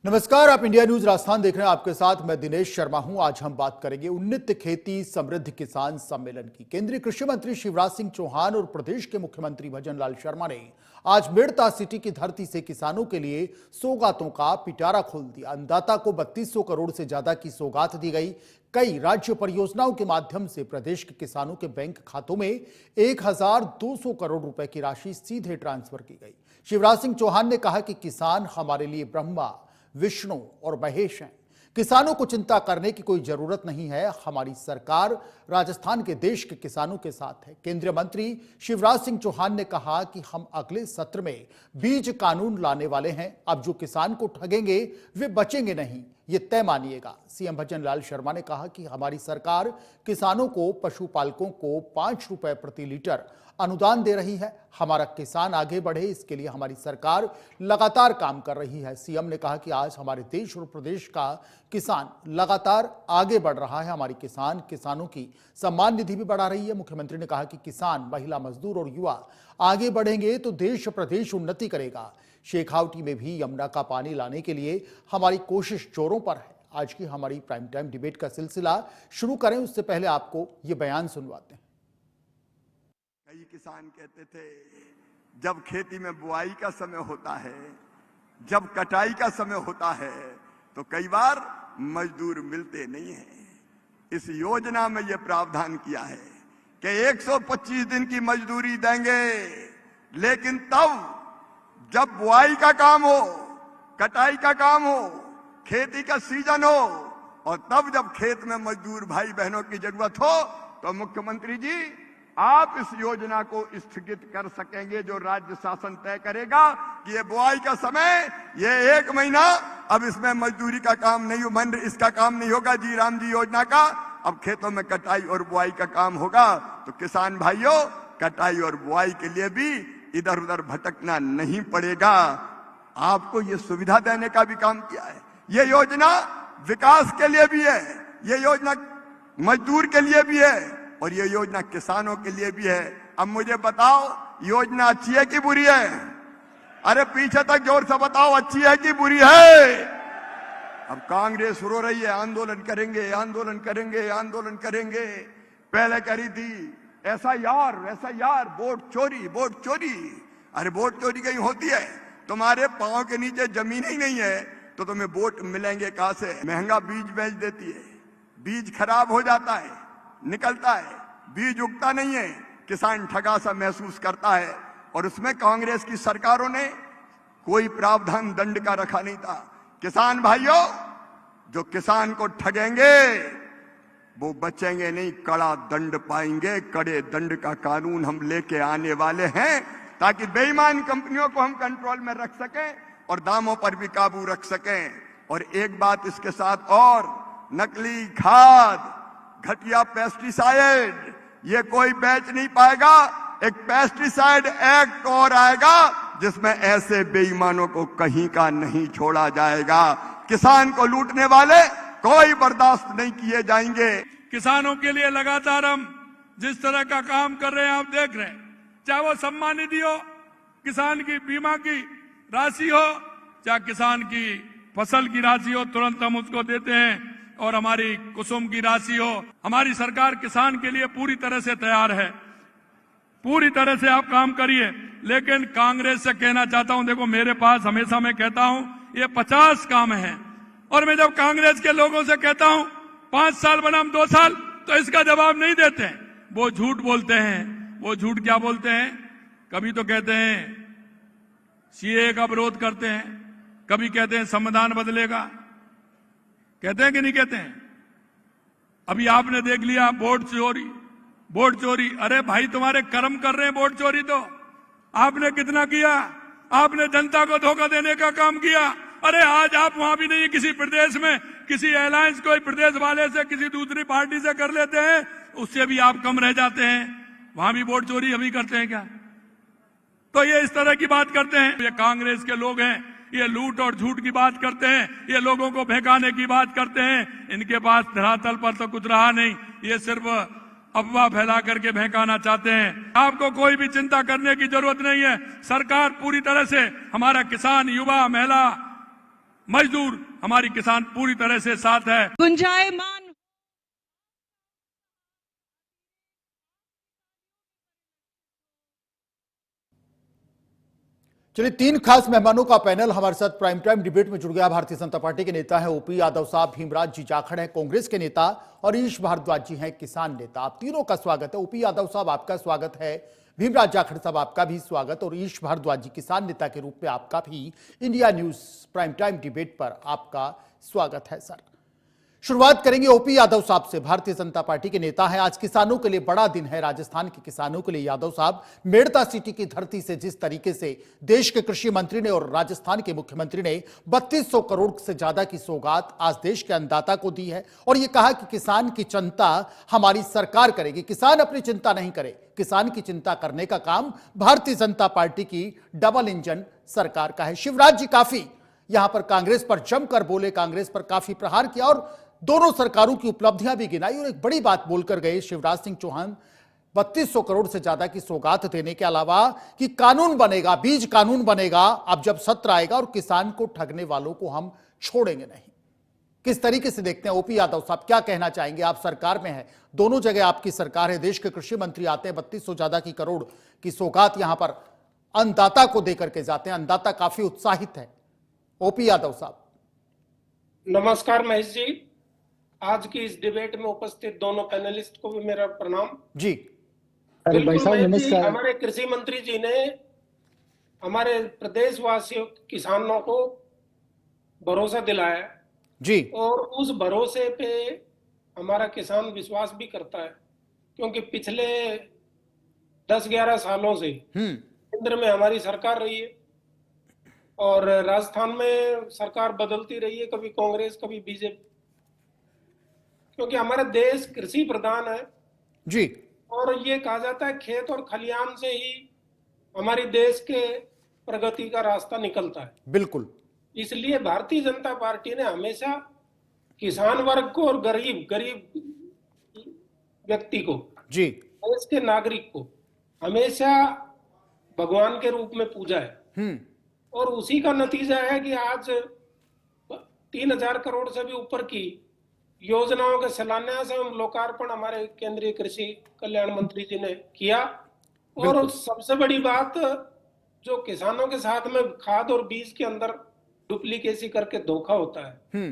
नमस्कार, आप India news Rajasthan देख रहे हैं। आपके साथ मैं दिनेश शर्मा हूं। आज हम बात करेंगे उन्नत खेती समृद्ध किसान सम्मेलन की। केंद्रीय कृषि मंत्री शिवराज सिंह चौहान और प्रदेश के मुख्यमंत्री भजन लाल शर्मा ने आज मेड़ता सिटी की धरती से किसानों के लिए सौगातों का पिटारा खोल दिया। अन्नदाता को 3200 करोड़ से ज्यादा की सौगात दी गई। कई राज्य परियोजनाओं के माध्यम से प्रदेश के किसानों के बैंक खातों में 1200 करोड़ रुपए की राशि सीधे ट्रांसफर की गई। शिवराज सिंह चौहान ने कहा कि किसान हमारे लिए ब्रह्मा, विष्णु और महेश हैं। किसानों को चिंता करने की कोई जरूरत नहीं है। हमारी सरकार राजस्थान के देश के किसानों के साथ है। केंद्रीय मंत्री शिवराज सिंह चौहान ने कहा कि हम अगले सत्र में बीज कानून लाने वाले हैं। अब जो किसान को ठगेंगे वे बचेंगे नहीं, ये तय मानिएगा। सीएम भजन लाल शर्मा ने कहा कि हमारी सरकार किसानों को, पशुपालकों को 5 रुपए प्रति लीटर अनुदान दे रही है। हमारा किसान आगे बढ़े, इसके लिए हमारी सरकार लगातार काम कर रही है। सीएम ने कहा कि आज हमारे देश और प्रदेश का किसान लगातार आगे बढ़ रहा है। हमारी किसानों की सम्मान निधि भी बढ़ा रही है। मुख्यमंत्री ने कहा कि किसान, महिला, मजदूर और युवा आगे बढ़ेंगे तो देश प्रदेश उन्नति करेगा। शेखावटी में भी यमुना का पानी लाने के लिए हमारी कोशिश जोरों पर है। आज की हमारी प्राइम टाइम डिबेट का सिलसिला शुरू करें उससे पहले आपको ये बयान सुनवाते हैं। कई किसान कहते थे जब खेती में बुआई का समय होता है, जब कटाई का समय होता है तो कई बार मजदूर मिलते नहीं हैं। इस योजना में यह प्रावधान किया है कि 125 दिन की मजदूरी देंगे, लेकिन तब जब बुआई का काम हो, कटाई का काम हो, खेती का सीजन हो और तब जब खेत में मजदूर भाई बहनों की जरूरत हो तो मुख्यमंत्री जी आप इस योजना को स्थगित कर सकेंगे, जो राज्य शासन तय करेगा कि ये बुआई का समय, ये 1 महीना, अब इसमें मजदूरी का काम नहीं, इसका काम नहीं होगा जी राम जी योजना का। अब खेतों में कटाई और बुआई का काम होगा। तो किसान भाइयों, कटाई और बुआई के लिए भी इधर उधर भटकना नहीं पड़ेगा। आपको ये सुविधा देने का भी काम किया है। ये योजना विकास के लिए भी है, ये योजना मजदूर के लिए भी है और ये योजना किसानों के लिए भी है। अब मुझे बताओ, योजना अच्छी है कि बुरी है? अरे पीछे तक जोर से बताओ, अच्छी है कि बुरी है? अब कांग्रेस रो रही है, आंदोलन करेंगे, आंदोलन करेंगे, आंदोलन करेंगे। पहले करी थी एसआईआर, वोट चोरी। अरे वोट चोरी कहीं होती है? तुम्हारे पांव के नीचे जमीन ही नहीं है तो तुम्हें वोट मिलेंगे कहां से? महंगा बीज बेच देती है, बीज खराब हो जाता है, निकलता है, बीज उगता नहीं है, किसान ठगा सा महसूस करता है। और उसमें कांग्रेस की सरकारों ने कोई प्रावधान दंड का रखा नहीं था। किसान भाइयों, जो किसान को ठगेंगे वो बचेंगे नहीं, कड़ा दंड पाएंगे। कड़े दंड का कानून हम लेके आने वाले हैं ताकि बेईमान कंपनियों को हम कंट्रोल में रख सकें और दामों पर भी काबू रख सकें। और एक बात इसके साथ और, नकली खाद, घटिया पेस्टिसाइड ये कोई बेच नहीं पाएगा। एक पेस्टिसाइड एक्ट और आएगा जिसमें ऐसे बेईमानों को कहीं का नहीं छोड़ा जाएगा। किसान को लूटने वाले कोई बर्दाश्त नहीं किए जाएंगे। किसानों के लिए लगातार हम जिस तरह का काम कर रहे हैं आप देख रहे हैं, चाहे वो सम्मान निधि हो, किसान की बीमा की राशि हो, चाहे किसान की फसल की राशि हो, तुरंत हम उसको देते हैं। और हमारी कुसुम की राशि हो, हमारी सरकार किसान के लिए पूरी तरह से तैयार है। पूरी तरह से आप काम करिए। लेकिन कांग्रेस से कहना चाहता हूं, देखो मेरे पास हमेशा मैं कहता हूं ये 50 काम हैं और मैं जब कांग्रेस के लोगों से कहता हूं 5 साल बनाम 2 साल, तो इसका जवाब नहीं देते हैं। वो झूठ बोलते हैं। वो झूठ क्या बोलते हैं? कभी तो कहते हैं सीए का विरोध करते हैं, कभी कहते हैं संविधान बदलेगा। कहते हैं कि नहीं कहते हैं? अभी आपने देख लिया वोट चोरी। अरे भाई, तुम्हारे कर्म कर रहे हैं वोट चोरी। तो आपने कितना किया? आपने जनता को धोखा देने का काम किया। अरे आज आप वहां भी नहीं, किसी प्रदेश में किसी अलायंस कोई प्रदेश वाले से, किसी दूसरी पार्टी से कर लेते हैं, उससे भी आप कम रह जाते हैं। वहां भी वोट चोरी अभी करते हैं क्या? तो ये इस तरह की बात करते हैं। ये कांग्रेस के लोग हैं, ये लूट और झूठ की बात करते हैं, ये लोगों को बहकाने की बात करते हैं। इनके पास धरातल पर तो कुछ रहा नहीं, ये सिर्फ अफवाह फैला करके बहकाना चाहते हैं। आपको कोई भी चिंता करने की जरूरत नहीं है। सरकार पूरी तरह से, हमारा किसान, युवा, महिला मजदूर, हमारी किसान पूरी तरह से साथ है। गुंजायमान चलिए, 3 खास मेहमानों का पैनल हमारे साथ प्राइम टाइम डिबेट में जुड़ गया। भारतीय जनता पार्टी के नेता हैं ओपी यादव साहब, भीमराज जी जाखड़ हैं कांग्रेस के नेता और ईश भारद्वाज जी हैं किसान नेता। आप तीनों का स्वागत है। ओपी यादव साहब, आपका स्वागत है। भीमराज जाखड़ साहब, आपका भी स्वागत, और ईश भारद्वाज जी किसान नेता के रूप में आपका भी India news prime time debate पर आपका स्वागत है। सर, शुरुआत करेंगे ओपी यादव साहब से। भारतीय जनता पार्टी के नेता हैं। आज किसानों के लिए बड़ा दिन है, राजस्थान के किसानों के लिए। यादव साहब, मेड़ता सिटी की धरती से जिस तरीके से देश के कृषि मंत्री ने और राजस्थान के मुख्यमंत्री ने 3200 करोड़ से ज्यादा की सौगात आज देश के अन्नदाता को दी है, और यह कहा कि किसान की चिंता हमारी सरकार करेगी, किसान अपनी चिंता नहीं करे, किसान की चिंता करने का काम भारतीय जनता पार्टी की डबल इंजन सरकार का है। शिवराज जी काफी यहां पर कांग्रेस पर जमकर बोले, कांग्रेस पर काफी प्रहार किया और दोनों सरकारों की उपलब्धियां भी गिनाई, और एक बड़ी बात बोलकर गए शिवराज सिंह चौहान, 3200 करोड़ से ज्यादा की सौगात देने के अलावा कि कानून बनेगा, बीज कानून बनेगा अब जब सत्र आएगा, और किसान को ठगने वालों को हम छोड़ेंगे नहीं। किस तरीके से देखते हैं ओपी यादव साहब, क्या कहना चाहेंगे? आप सरकार में हैं, दोनों जगह आपकी सरकार है, देश के कृषि मंत्री आते हैं, 3200 ज्यादा की करोड़ की सौगात यहां पर अन्नदाता को देकर के जाते हैं, अन्नदाता काफी उत्साहित है। ओपी यादव साहब, नमस्कार महेश जी, आज की इस डिबेट में उपस्थित दोनों पैनलिस्ट को भी मेरा प्रणाम जी। अरे भाई साहब महेश जी, नमस्कार। हमारे कृषि मंत्री जी ने हमारे प्रदेशवासियों किसानों को भरोसा दिलाया जी, और उस भरोसे पे हमारा किसान विश्वास भी करता है, क्योंकि पिछले 10-11 सालों से केंद्र में हमारी सरकार रही है और राजस्थान में सरकार बदलती रही है, कभी कांग्रेस कभी बीजेपी, क्योंकि हमारा देश कृषि प्रधान है जी, और ये कहा जाता है खेत और खलियान से ही हमारी देश के प्रगति का रास्ता निकलता है। बिल्कुल। इसलिए भारतीय जनता पार्टी ने हमेशा किसान वर्ग को और गरीब व्यक्ति को, जी, देश के नागरिक को हमेशा भगवान के रूप में पूजा है, और उसी का नतीजा है कि आज 3000 करोड़ से भी ऊपर की योजनाओं के शिलान्यास एवं लोकार्पण हमारे केंद्रीय कृषि कल्याण मंत्री जी ने किया। और सबसे बड़ी बात, जो किसानों के साथ में खाद और बीज के अंदर डुप्लीकेसी करके धोखा होता है,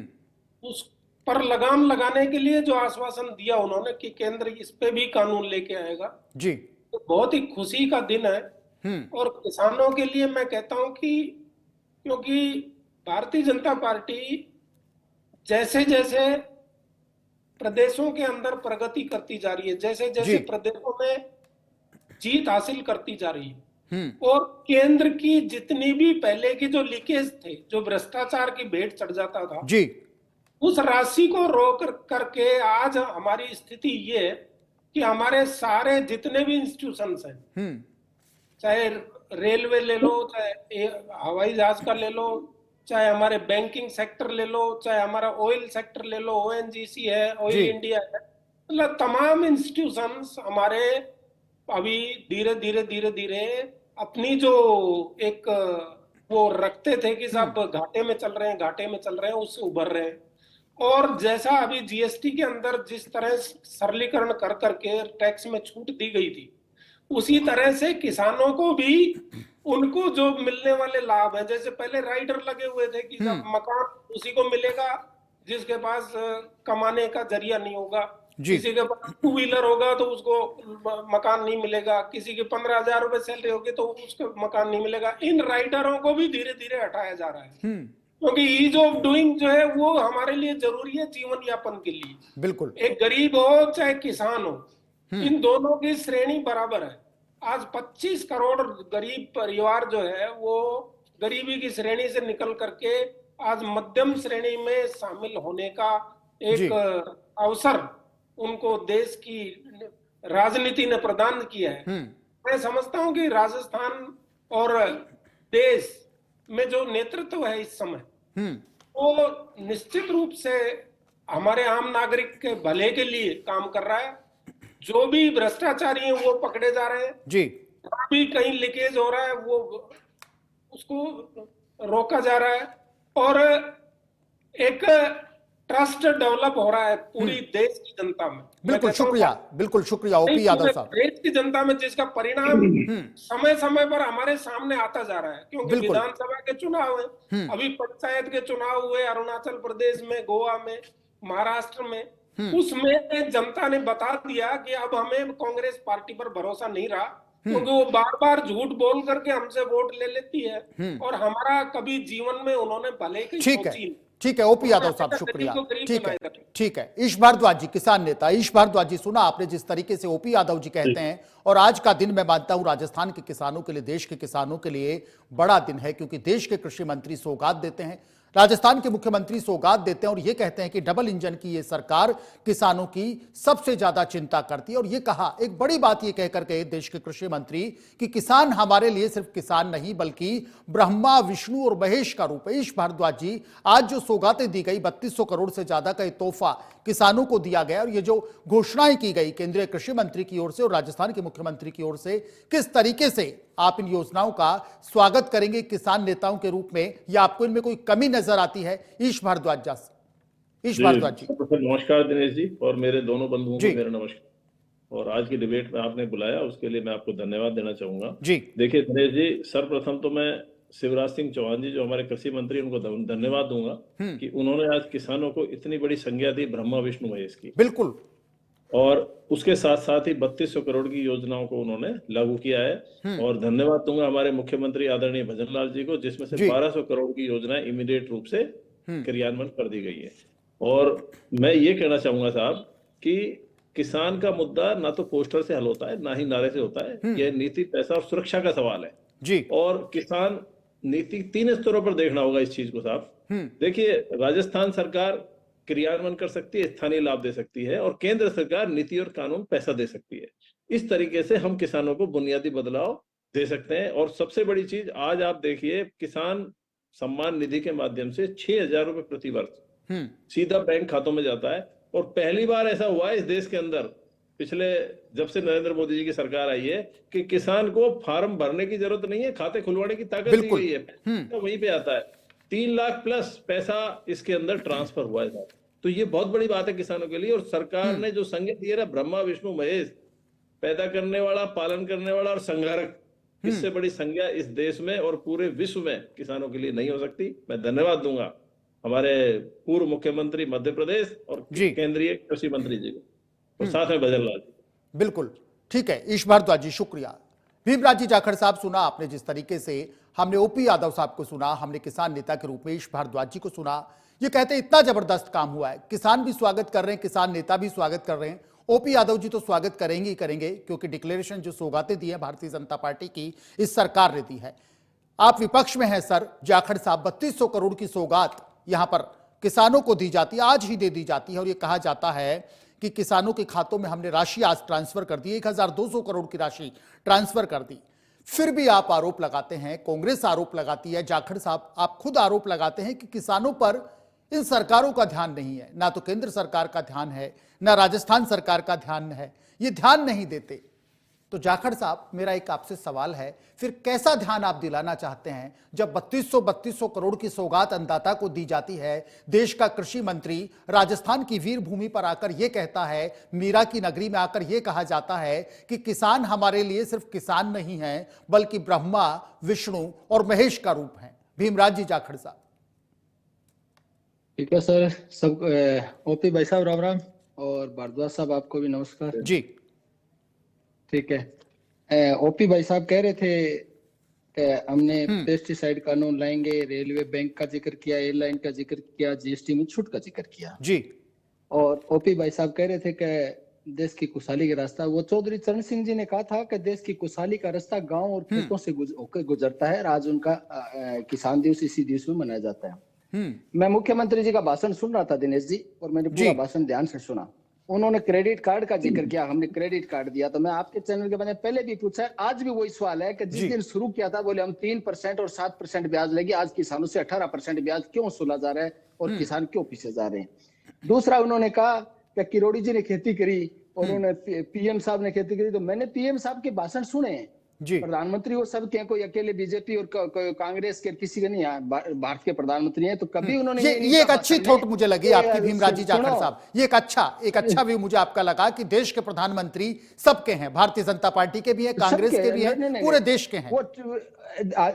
उस पर लगाम लगाने के लिए जो आश्वासन दिया उन्होंने कि केंद्र इस पे भी कानून लेके आएगा जी, तो बहुत ही खुशी का दिन है। और किसानों के लिए मैं कहता हूं कि क्योंकि भारतीय जनता पार्टी जैसे जैसे प्रदेशों के अंदर प्रगति करती जा रही है, जैसे जैसे प्रदेशों में जीत हासिल करती जा रही है, और केंद्र की जितनी भी पहले की जो लीकेज थे, जो भ्रष्टाचार की भेंट चढ़ जाता था जी, उस राशि को रोक करके आज हमारी स्थिति ये है कि हमारे सारे जितने भी इंस्टीट्यूशंस हैं, चाहे रेलवे ले लो, चाहे हवाई जहाज का ले लो, चाहे हमारे बैंकिंग सेक्टर ले लो, चाहे हमारा ऑयल सेक्टर ले लो, ओएनजीसी है, ऑयल इंडिया है, मतलब तमाम इंस्टीट्यूशंस हमारे अभी धीरे धीरे अपनी जो एक वो रखते थे कि सब घाटे में चल रहे हैं, उससे उभर रहे हैं। और जैसा अभी जीएसटी के अंदर जिस तरह सरलीकरण कर करके टैक्स में छूट दी गई थी, उसी तरह से किसानों को भी उनको जो मिलने वाले लाभ है, जैसे पहले राइडर लगे हुए थे कि सब मकान उसी को मिलेगा जिसके पास कमाने का जरिया नहीं होगा, किसी के पास 2 व्हीलर होगा तो उसको मकान नहीं मिलेगा, किसी की 15,000 रुपए सैलरी होगी तो उसको मकान नहीं मिलेगा। इन राइडरों को भी धीरे धीरे हटाया जा रहा है, क्योंकि ईज ऑफ डूइंग जो है वो हमारे लिए जरूरी है जीवन यापन के लिए। बिल्कुल। एक गरीब हो चाहे किसान हो, इन दोनों की श्रेणी बराबर है। आज 25 करोड़ गरीब परिवार जो है वो गरीबी की श्रेणी से निकल करके आज मध्यम श्रेणी में शामिल होने का एक अवसर उनको देश की राजनीति ने प्रदान किया है। मैं समझता हूं कि राजस्थान और देश में जो नेतृत्व है इस समय, वो निश्चित रूप से हमारे आम नागरिक के भले के लिए काम कर रहा है। जो भी भ्रष्टाचारी हैं वो पकड़े जा रहे हैं जी, भी कहीं लीकेज हो रहा है वो उसको रोका जा रहा है, और एक ट्रस्ट डेवलप हो रहा है पूरी देश की जनता में। बिल्कुल शुक्रिया, बिल्कुल शुक्रिया ओपी यादव साहब। देश की जनता में जिसका परिणाम समय समय पर हमारे सामने आता जा रहा है, क्योंकि बिल्कुल। विधानसभा के चुनाव है, अभी पंचायत के चुनाव हुए अरुणाचल प्रदेश में, गोवा में, महाराष्ट्र में, उसमें जनता ने बता दिया कि अब हमें कांग्रेस पार्टी पर भरोसा नहीं रहा, क्योंकि वो बार बार झूठ बोल करके हमसे वोट ले लेती है और हमारा कभी जीवन में उन्होंने भले की ठीक है, सोची नहीं। ठीक है ओपी यादव साहब, शुक्रिया। ठीक है, ठीक है। ईश भारद्वाज जी, किसान नेता ईश भारद्वाज जी, सुना आपने जिस तरीके से ओपी यादव जी कहते हैं, और आज का दिन मैं मानता हूं राजस्थान के किसानों के लिए, देश के किसानों के लिए बड़ा दिन है, क्योंकि देश के कृषि मंत्री सौगात देते हैं, राजस्थान के मुख्यमंत्री सौगात देते हैं और ये कहते हैं कि डबल इंजन की ये सरकार किसानों की सबसे ज्यादा चिंता करती है। और ये कहा, एक बड़ी बात ये कहकर गए देश के कृषि मंत्री कि किसान हमारे लिए सिर्फ किसान नहीं बल्कि ब्रह्मा, विष्णु और महेश का रूप है। ईश भारद्वाज जी, आज जो सौगातें दी गई, 3200 करोड़ से ज्यादा का ये तोहफा किसानों को दिया गया और ये जो घोषणाएं की गई केंद्रीय कृषि मंत्री की ओर से और राजस्थान के मुख्यमंत्री की ओर से, किस तरीके से आप इन योजनाओं का स्वागत करेंगे किसान नेताओं के रूप में, या आपको इनमें कोई कमी नजर आती है? ईश भारद्वाज जी। नमस्कार दिनेश जी, और मेरे दोनों बंधुओं को मेरा नमस्कार। और आज की डिबेट में आपने बुलाया उसके लिए मैं आपको धन्यवाद देना चाहूंगा जी। देखिए दिनेश जी, सर्वप्रथम तो मैं शिवराज सिंह चौहान जी जो हमारे कृषि मंत्री, उनको धन्यवाद दूंगा कि उन्होंने आज किसानों को इतनी बड़ी संज्ञा दी ब्रह्मा विष्णु महेश की। बिल्कुल। और उसके साथ साथ ही 3200 करोड़ की योजनाओं को उन्होंने लागू किया है। और धन्यवाद दूंगा हमारे मुख्यमंत्री आदरणीय भजनलाल जी को, जिसमें से 1200 करोड़ की योजनाएं इमीडिएट रूप से क्रियान्वयन कर दी गई है। और मैं ये कहना चाहूंगा साहब कि किसान का मुद्दा ना तो पोस्टर से हल होता है, ना ही नारे से होता है। यह नीति, पैसा और सुरक्षा का सवाल है जी। और किसान नीति 3 स्तरों पर देखना होगा इस चीज को साहब। देखिए, राजस्थान सरकार क्रियान्वयन कर सकती है, स्थानीय लाभ दे सकती है, और केंद्र सरकार नीति और कानून पैसा दे सकती है। इस तरीके से हम किसानों को बुनियादी बदलाव दे सकते हैं। और सबसे बड़ी चीज, आज आप देखिए, किसान सम्मान निधि के माध्यम से 6000 रुपए प्रति वर्ष सीधा बैंक खातों में जाता है। और पहली बार ऐसा हुआ है इस देश के अंदर, पिछले जब से नरेंद्र मोदी जी की सरकार आई है, कि किसान को फार्म भरने की जरूरत नहीं है, खाते खुलवाने की ताकत दी गई है, तो वहीं पे आता है। 3 लाख प्लस पैसा इसके अंदर ट्रांसफर हुआ है साहब। तो ये बहुत बड़ी बात है किसानों के लिए। और सरकार ने जो संज्ञा दी है ना, ब्रह्मा विष्णु महेश, पैदा करने वाला, पालन करने वाला और संहारक, इससे बड़ी संज्ञा इस देश में और पूरे विश्व में किसानों के लिए नहीं हो सकती। मैं धन्यवाद दूंगा हमारे पूर्व मुख्यमंत्री मध्य प्रदेश और केंद्रीय कृषि मंत्री जी को, और साथ में भजनलाल जी। बिल्कुल ठीक है ईश भारद्वाज जी, शुक्रिया। भीमराज जी जाखड़ साहब, सुना आपने जिस तरीके से, हमने ओपी यादव साहब को सुना, हमने किसान नेता के रूप में ईश भारद्वाज जी को सुना। ये कहते हैं इतना जबरदस्त काम हुआ है, किसान भी स्वागत कर रहे हैं, किसान नेता भी स्वागत कर रहे हैं। ओपी यादव जी तो स्वागत करेंगे ही करेंगे, क्योंकि डिक्लेरेशन जो सौगातें दी है भारतीय जनता पार्टी की इस सरकार ने दी है। आप विपक्ष में हैं सर जाखड़ साहब, 3200 करोड़ की सौगात यहां पर किसानों को दी जाती है, आज ही दे दी जाती है, और यह कहा जाता है कि किसानों के खातों में हमने राशि आज ट्रांसफर कर दी, 1200 करोड़ की राशि ट्रांसफर कर दी। फिर भी आप आरोप लगाते हैं, कांग्रेस आरोप लगाती है, जाखड़ साहब आप खुद आरोप लगाते हैं कि किसानों पर इन सरकारों का ध्यान नहीं है, ना तो केंद्र सरकार का ध्यान है, ना राजस्थान सरकार का ध्यान है, ये ध्यान नहीं देते। तो जाखड़ साहब, मेरा एक आपसे सवाल है, फिर कैसा ध्यान आप दिलाना चाहते हैं जब 3200 करोड़ की सौगात अन्नदाता को दी जाती है? देश का कृषि मंत्री राजस्थान की वीर भूमि पर आकर यह कहता है, मीरा की नगरी में आकर यह कहा जाता है कि किसान हमारे लिए सिर्फ किसान नहीं है बल्कि ब्रह्मा, विष्णु और महेश का रूप है। भीमराज जी जाखड़ साहब। ठीक है सर, सब ओपी भाई साहब राम राम, और भारद्वाज साहब आपको भी नमस्कार जी। ठीक है, ओपी भाई साहब कह रहे थे हमने पेस्टिसाइड कानून लाएंगे, रेलवे बैंक का जिक्र किया, एयरलाइन का जिक्र किया, जीएसटी में छूट का जिक्र किया जी। और ओपी भाई साहब कह रहे थे कि देश की खुशहाली का रास्ता, वो चौधरी चरण सिंह जी ने कहा था कि देश की खुशहाली का रास्ता गांव और खेतों से होकर गुजरता है। आज उनका किसान दिवस इसी दिवस में मनाया जाता है। मैं मुख्यमंत्री जी का भाषण सुन रहा था दिनेश जी, और मैंने पूरा भाषण ध्यान से सुना। उन्होंने क्रेडिट कार्ड का जिक्र किया, हमने क्रेडिट कार्ड दिया। तो मैं आपके चैनल के मैंने पहले भी पूछा, आज भी वही सवाल है कि जिस दिन शुरू किया था बोले हम 3% और 7% ब्याज लेंगे, आज किसानों से 18% ब्याज क्यों वसूला जा रहा है और किसान क्यों पीछे जा रहे हैं? दूसरा, उन्होंने कहा कि किरोड़ी जी ने खेती करी और उन्होंने पीएम साहब ने खेती करी। तो मैंने पीएम साहब के भाषण सुने, जी। प्रधानमंत्री वो सब के, कोई अकेले बीजेपी और कांग्रेस के किसी के नहीं है, भारत के प्रधानमंत्री हैं, तो कभी उन्होंने ये एक अच्छी थॉट मुझे लगी आपकी भीमराजी जाखड़ साहब। ये एक अच्छा व्यू मुझे आपका लगा कि देश के प्रधानमंत्री सबके हैं, भारतीय जनता पार्टी के भी हैं, कांग्रेस के भी हैं, पूरे देश के हैं।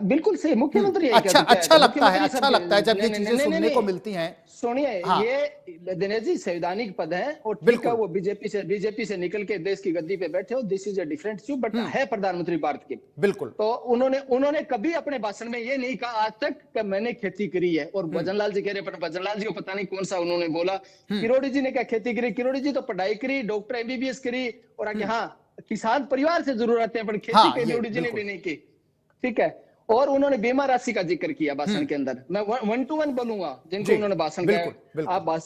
बिल्कुल सही, मुख्यमंत्री अच्छा लगता है जब ये चीजें सुनने को मिलती हैं। सुनिए, ये दिनेश जी संवैधानिक पद है और ठीक है, वो बीजेपी से निकल के देश की गद्दी पे बैठे हो, this is a different issue, but है प्रधानमंत्री भारत के। बिल्कुल। तो उन्होंने कभी अपने भाषण में ये नहीं कहा आज तक कि मैंने खेती करी है। और भजनलाल जी कह रहे, पर भजनलाल जी को पता नहीं कौन सा उन्होंने बोला। किरोड़ी जी ने क्या खेती करी? किरोड़ी जी तो पढ़ाई करी, डॉक्टर एमबीबीएस करी, और आगे हाँ किसान परिवार से जरूर आते हैं, पर खेती किरोड़ी जी ने भी नहीं की। ठीक है। और उन्होंने बीमा राशि का जिक्र किया भाषण के अंदर। मैं 1 to 1 बोलूंगा जिनको उन्होंने भाषण किया। आप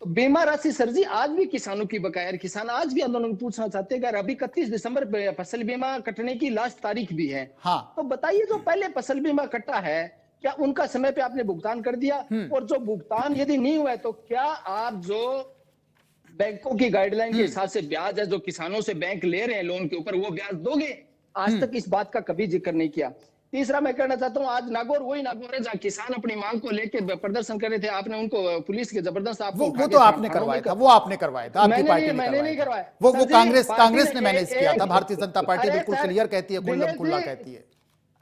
तो बीमा राशि सर जी आज भी किसानों की बकाया, किसान आज भी आंदोलन पूछना चाहते हैं। अभी 31 दिसंबर फसल बीमा कटने की लास्ट तारीख भी है। हाँ। तो बताइए, जो पहले फसल बीमा कटा है, क्या उनका समय पे आपने भुगतान कर दिया? और जो भुगतान यदि नहीं हुआ है, तो क्या आप जो बैंकों की गाइडलाइन के हिसाब से ब्याज है जो किसानों से बैंक ले रहे हैं लोन के ऊपर, वो ब्याज दोगे? आज तक इस बात का कभी जिक्र नहीं किया। तीसरा मैं कहना चाहता हूँ, आज नागौर वही नागौर है जहाँ किसान अपनी मांग को लेके प्रदर्शन कर रहे थे। आपने उनको पुलिस के जबरदस्त आपको वो तो आपने करवाया था, वो आपने करवाया था, आपकी पार्टी ने मैंने नहीं करवाया। वो कांग्रेस ने मैनेज किया था। भारतीय जनता पार्टी बिल्कुल क्लियर कहती है, खुल्लम खुल्ला कहती है।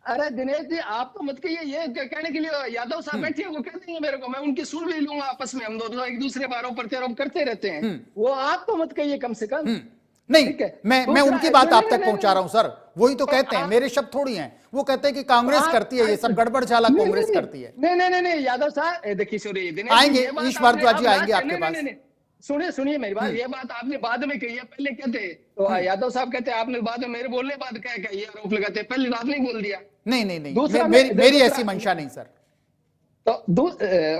अरे दिनेश जी, आप तो मत कहिए, ये कहने के लिए यादव साहब बैठे हैं, वो कह देंगे मेरे को, मैं उनकी सुन भी लूंगा। आपस में हम दोनों एक दूसरे पर आरोप प्रत्यारोप करते रहते हैं, वो आप तो मत कहिए कम से कम। नहीं, मैं उनकी बात आप तक पहुंचा रहा हूं सर। वही तो कहते हैं, मेरे शब्द थोड़ी हैं। वो कहते हैं कि कांग्रेस करती है ये सब, गड़बड़ झाला कांग्रेस करती है। नहीं यादव साहब, देखिए सॉरी, आएंगे ईश भारद्वाज जी आएंगे आपके पास। सुनिए मेरी बात, ये बात आपने बाद में कही है, पहले कहते तो यादव साहब कहते आपने बाद में मेरे बोलने बाद क्या ये आरोप लगाते, पहले आपने बोल दिया। नहीं, मेरी ऐसी मंशा नहीं सर। तो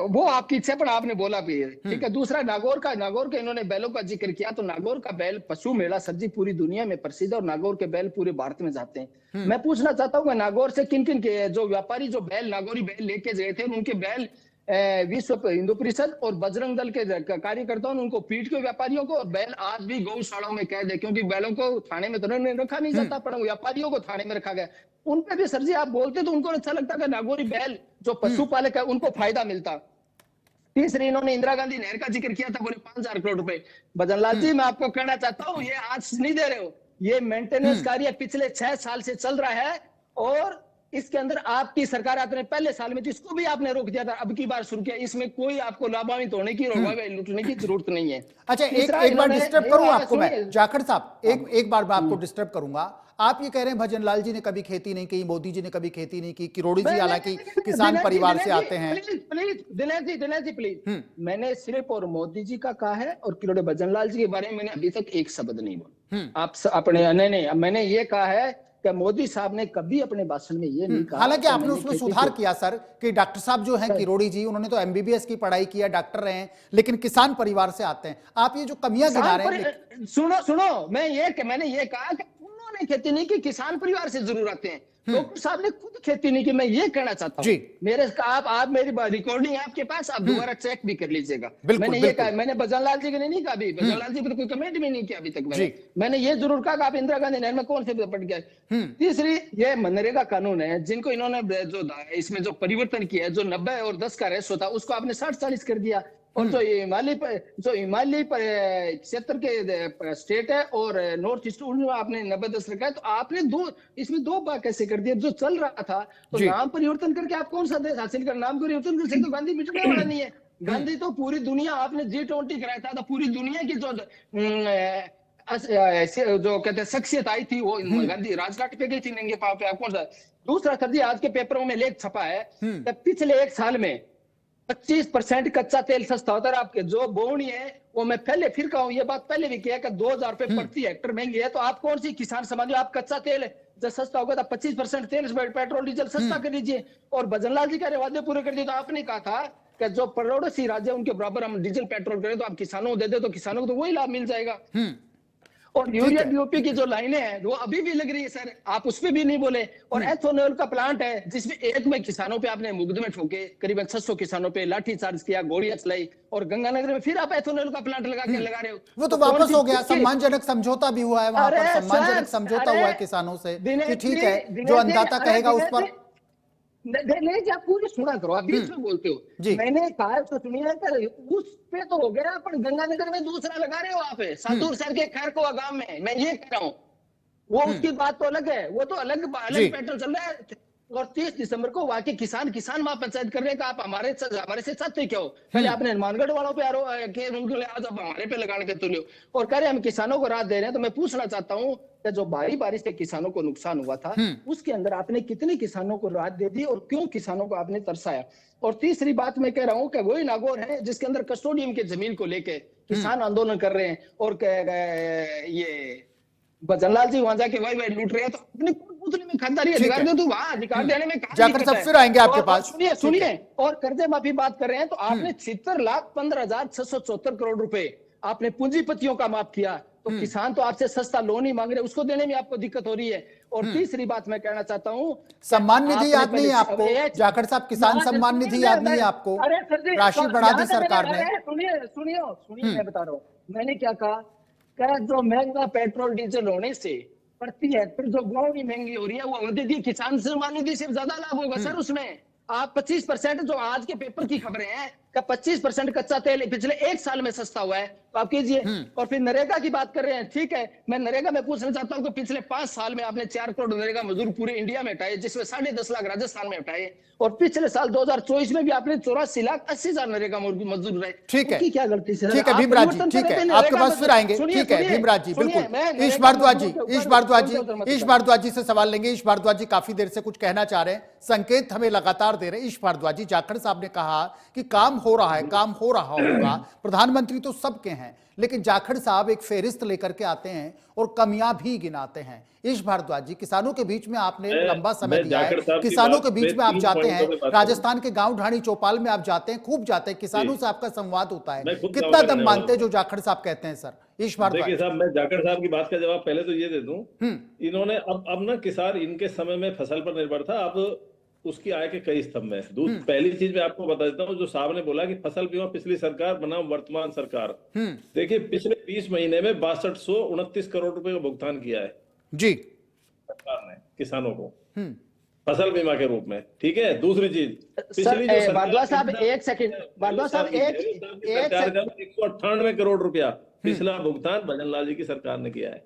वो आपकी इच्छा, पर आपने बोला भी है, ठीक है। दूसरा नागौर के इन्होंने बैलों का जिक्र किया, तो नागौर का बैल पशु मेला सर जी पूरी दुनिया में प्रसिद्ध है, और नागौर के बैल पूरे भारत में जाते हैं। मैं पूछना चाहता हूँ, नागौर से किन किन के जो व्यापारी जो बैल नागौरी बैल लेके गए थे, उनके बैल विश्व हिंदू परिषद और बजरंग दल के कार्यकर्ताओं ने उनको पीट के व्यापारियों को, और बैल आज भी गौशालाओं में कैद है, क्योंकि बैलों को थाने में तो रखा नहीं जाता, पर व्यापारियों को थाने में रखा गया। उन पे भी सर जी आप बोलते तो उनको अच्छा लगता कि नागौरी बैल जो पशुपालक है उनको फायदा मिलता। तीसरी, इन्होंने इंदिरा गांधी नहर का जिक्र किया था, बोले 5,000 करोड़ रुपए। भजनलाल जी, मैं आपको कहना चाहता हूँ, ये आज नहीं दे रहे हो, ये मेंटेनेंस कार्य पिछले 6 साल से चल रहा है, और इसके अंदर आपकी सरकार आपने पहले साल में जिसको भी आपने रोक दिया था, अब की बार शुरू किया। इसमें कोई आपको लाभान्वित होने की लूटने की जरूरत नहीं है। अच्छा, एक बार डिस्टर्ब करूं आपको मैं, जाखड़ साहब, एक बार मैं आपको डिस्टर्ब करूंगा। आप ये कह रहे हैं भजनलाल जी ने कभी खेती नहीं की, मोदी जी ने कभी खेती नहीं की, किरोड़ी जी हालांकि किसान परिवार से आते हैं। प्लीज दिनेश जी प्लीज, मैंने सिर्फ और मोदी जी का कहा है, और किरोड़ी भजनलाल जी के बारे में मैंने अभी तक एक शब्द नहीं बोला। आप अपने नहीं, मैंने ये कहा है कि मोदी साहब ने कभी अपने भाषण में ये नहीं कहा। हालांकि आपने उसमें सुधार किया सर, कि डॉक्टर साहब जो हैं किरोड़ी जी, उन्होंने तो एमबीबीएस की पढ़ाई किया, डॉक्टर रहे हैं, लेकिन किसान परिवार से आते हैं। आप ये जो कमियां गिना रहे हैं, सुनो, मैंने ये कहा कि उन्होंने खेती नहीं की, किसान परिवार से जरूर आते हैं। डॉक्टर साहब ने खुद खेती नहीं की, मैं ये कहना चाहता हूँ। मेरे आप मेरी रिकॉर्डिंग है आपके पास, आप दोबारा चेक भी कर लीजिएगा। मैंने ये कहा, मैंने भजनलाल जी के नहीं कहा, अभी भजनलाल जी पर कोई कमेंट भी नहीं किया अभी तक। मैंने ये जरूर कहा कि आप इंदिरा गांधी नहर में कौन से पड़ गए। तीसरी, ये मनरेगा कानून है, जिनको इन्होंने जो इसमें जो परिवर्तन किया है, जो 90 और 10 का रेशो था, उसको आपने 60-40 कर दिया। और जो हिमालय क्षेत्र के स्टेट है और नॉर्थ ईस्ट, उनमें आपने 90-10 रखा है। तो आपने इसमें 2 भाग कैसे कर दिया? जो चल रहा था, तो नाम परिवर्तन करके आप कौन सा देश हासिल कर, नाम परिवर्तन करके तो गांधी मिटने वाला नहीं है। गांधी तो पूरी दुनिया, आपने G20 कराया था, तो पूरी दुनिया की जो कहते हैं शख्सियत आई थी, वो गांधी राजघाट पे गई थी नंगे पांव पे। कौन सा? दूसरा सर जी, आज के पेपरों में लेख छपा है, पिछले 1 साल में 25% कच्चा तेल सस्ता होता है। आपके जो बोनी है, वो मैं पहले फिर कहूं, ये बात पहले भी किया कि 2,000 रुपए प्रति हेक्टर महंगी है। तो आप कौन सी किसान समझ लो, आप कच्चा तेल जब सस्ता होगा तो 25% तेल पेट्रोल डीजल सस्ता कर लीजिए। और भजनलाल जी का वादे पूरे कर दिए। तो आपने कहा था कि जो पड़ोसी राज्य उनके बराबर हम डीजल पेट्रोल करें, तो आप किसानों को दे दे, तो किसानों को तो वही लाभ मिल जाएगा। और यूरिया डीओपी की जो लाइनें हैं वो अभी भी लग रही है सर, आप उस पर भी नहीं बोले। और एथेनॉल का प्लांट है जिसमें एक में किसानों पे आपने मुकदमे ठोके, करीबन 600 किसानों पे लाठीचार्ज किया, गोलियां चलाई, और गंगानगर में फिर आप एथेनॉल का प्लांट लगा रहे हो। वो तो वापस हो गया, सम्मानजनक समझौता भी हुआ है वहां पर, सम्मानजनक समझौता हुआ है किसानों से कि ठीक है जो अन्नदाता कहेगा उस पर। नहीं जी, आप पूरी सुना करो, आप बीच में बोलते हो। मैंने कहा तो सुनिए, उस पे तो हो गया, पर गंगानगर में दूसरा लगा रहे हो आप, सातूर शहर के खैरकोवा गांव में, मैं ये कह रहा हूँ। वो उसकी बात तो अलग है, वो तो अलग पैटर्न चल रहा है। और 30 दिसंबर को वहां के किसान महापंचायत कर रहे हैं, आप हमारे से चाहते क्या हो? पहले आपने हनुमानगढ़ वालों पे आज अब हमारे पे लगाने के तुले हो, और कह रहे हम किसानों को राहत दे रहे हैं। तो मैं पूछना चाहता हूँ कि जो भारी बारिश से किसानों को नुकसान हुआ था, उसके अंदर आपने कितने किसानों को राहत दे दी और क्यों किसानों को आपने तरसाया? और तीसरी बात मैं कह रहा हूँ कि वही नागौर है जिसके अंदर कस्टोडियम की जमीन को लेके किसान आंदोलन कर रहे हैं, और ये भजनलाल जी वहां जाके वही लूट रहे हैं, तो अपने पुतले में खानदारी अधिकार दे, तो वहां अधिकार देने में जाकर सब फिर आएंगे आपके पास। सुनिए, और कर्जे माफी बात कर रहे हैं, तो आपने 76,15,674 करोड़ रुपए आपने पूंजीपतियों का माफ किया, तो किसान तो आपसे सस्ता लोन ही मांग रहे, उसको देने में आपको दिक्कत हो रही है। और तीसरी बात मैं कहना चाहता हूँ, सम्मान निधि याद नहीं है आपको? जाखड़ साहब, किसान सम्मान निधि याद नहीं है आपको? राशि बढ़ा दी सरकार ने। सुनिए मैं बता रहा हूँ मैंने क्या कहा, जो महंगा पेट्रोल डीजल होने से प्रति हेक्टेयर जो गेहूं की महंगी हो रही है, वो दे दी किसान सम्मान निधि से ज्यादा लाभ होगा सर। उसमें आप 25%, जो आज के पेपर की खबरें हैं का 25% कच्चा तेल पिछले 1 साल में सस्ता हुआ है, तो आप कीजिए। और फिर नरेगा की बात कर रहे हैं, ठीक है, मैं नरेगा में पूछना चाहता हूँ कि पिछले 5 साल में आपने 4 करोड़ नरेगा मजदूर पूरे इंडिया में हटाए, जिसमें 10.5 लाख राजस्थान में हटाए, और पिछले साल 2024 में भी आपने 84,80,000 नरेगा मजदूर रहे। ठीक है, क्या गलती से? ठीक है भीमराज जी, ठीक है, आपके पास फिर आएंगे। ठीक है भीमराज जी, बिल्कुल। ईश भारद्वाज जी से सवाल लेंगे। ईश भारद्वाज जी काफी देर से कुछ कहना चाह रहे हैं, संकेत हमें लगातार दे रहे हैं। ईश भारद्वाज जी, जाखड़ साहब ने कहा कि काम हो रहा है, काम हो रहा होगा, प्रधानमंत्री तो सबके हैं, लेकिन जाखड़ साहब एक फेरिस्त लेकर के आते हैं और कमियां भी गिनाते हैं। ईश भारद्वाज जी, किसानों के बीच में आपने लंबा समय दिया है, किसानों के बीच में आप जाते हैं, राजस्थान के गांव ढाणी चौपाल में आप जाते हैं, खूब जाते हैं, किसानों से आपका संवाद होता है, कितना दम मानते हैं जो जाखड़ साहब कहते हैं सर? ईश भारद्वाज। देखिए साहब, मैं जाखड़ साहब की बात का जवाब पहले तो ये दे दूं, इन्होंने अब ना किसान इनके समय में फसल पर निर्भर था, अब उसकी आय के कई स्तंभ है। पहली चीज मैं आपको बता देता हूँ, जो साहब ने बोला कि फसल बीमा पिछली सरकार बनाम वर्तमान सरकार, देखिए पिछले 20 महीने में 6229 करोड़ रुपए का भुगतान किया है जी सरकार ने किसानों को फसल बीमा के रूप में। ठीक है, दूसरी चीज, पिछली जो भारद्वाज साहब एक सेकंड, भारद्वाज साहब 198 करोड़ रुपया पिछला भुगतान भजनलाल जी की सरकार ने किया है।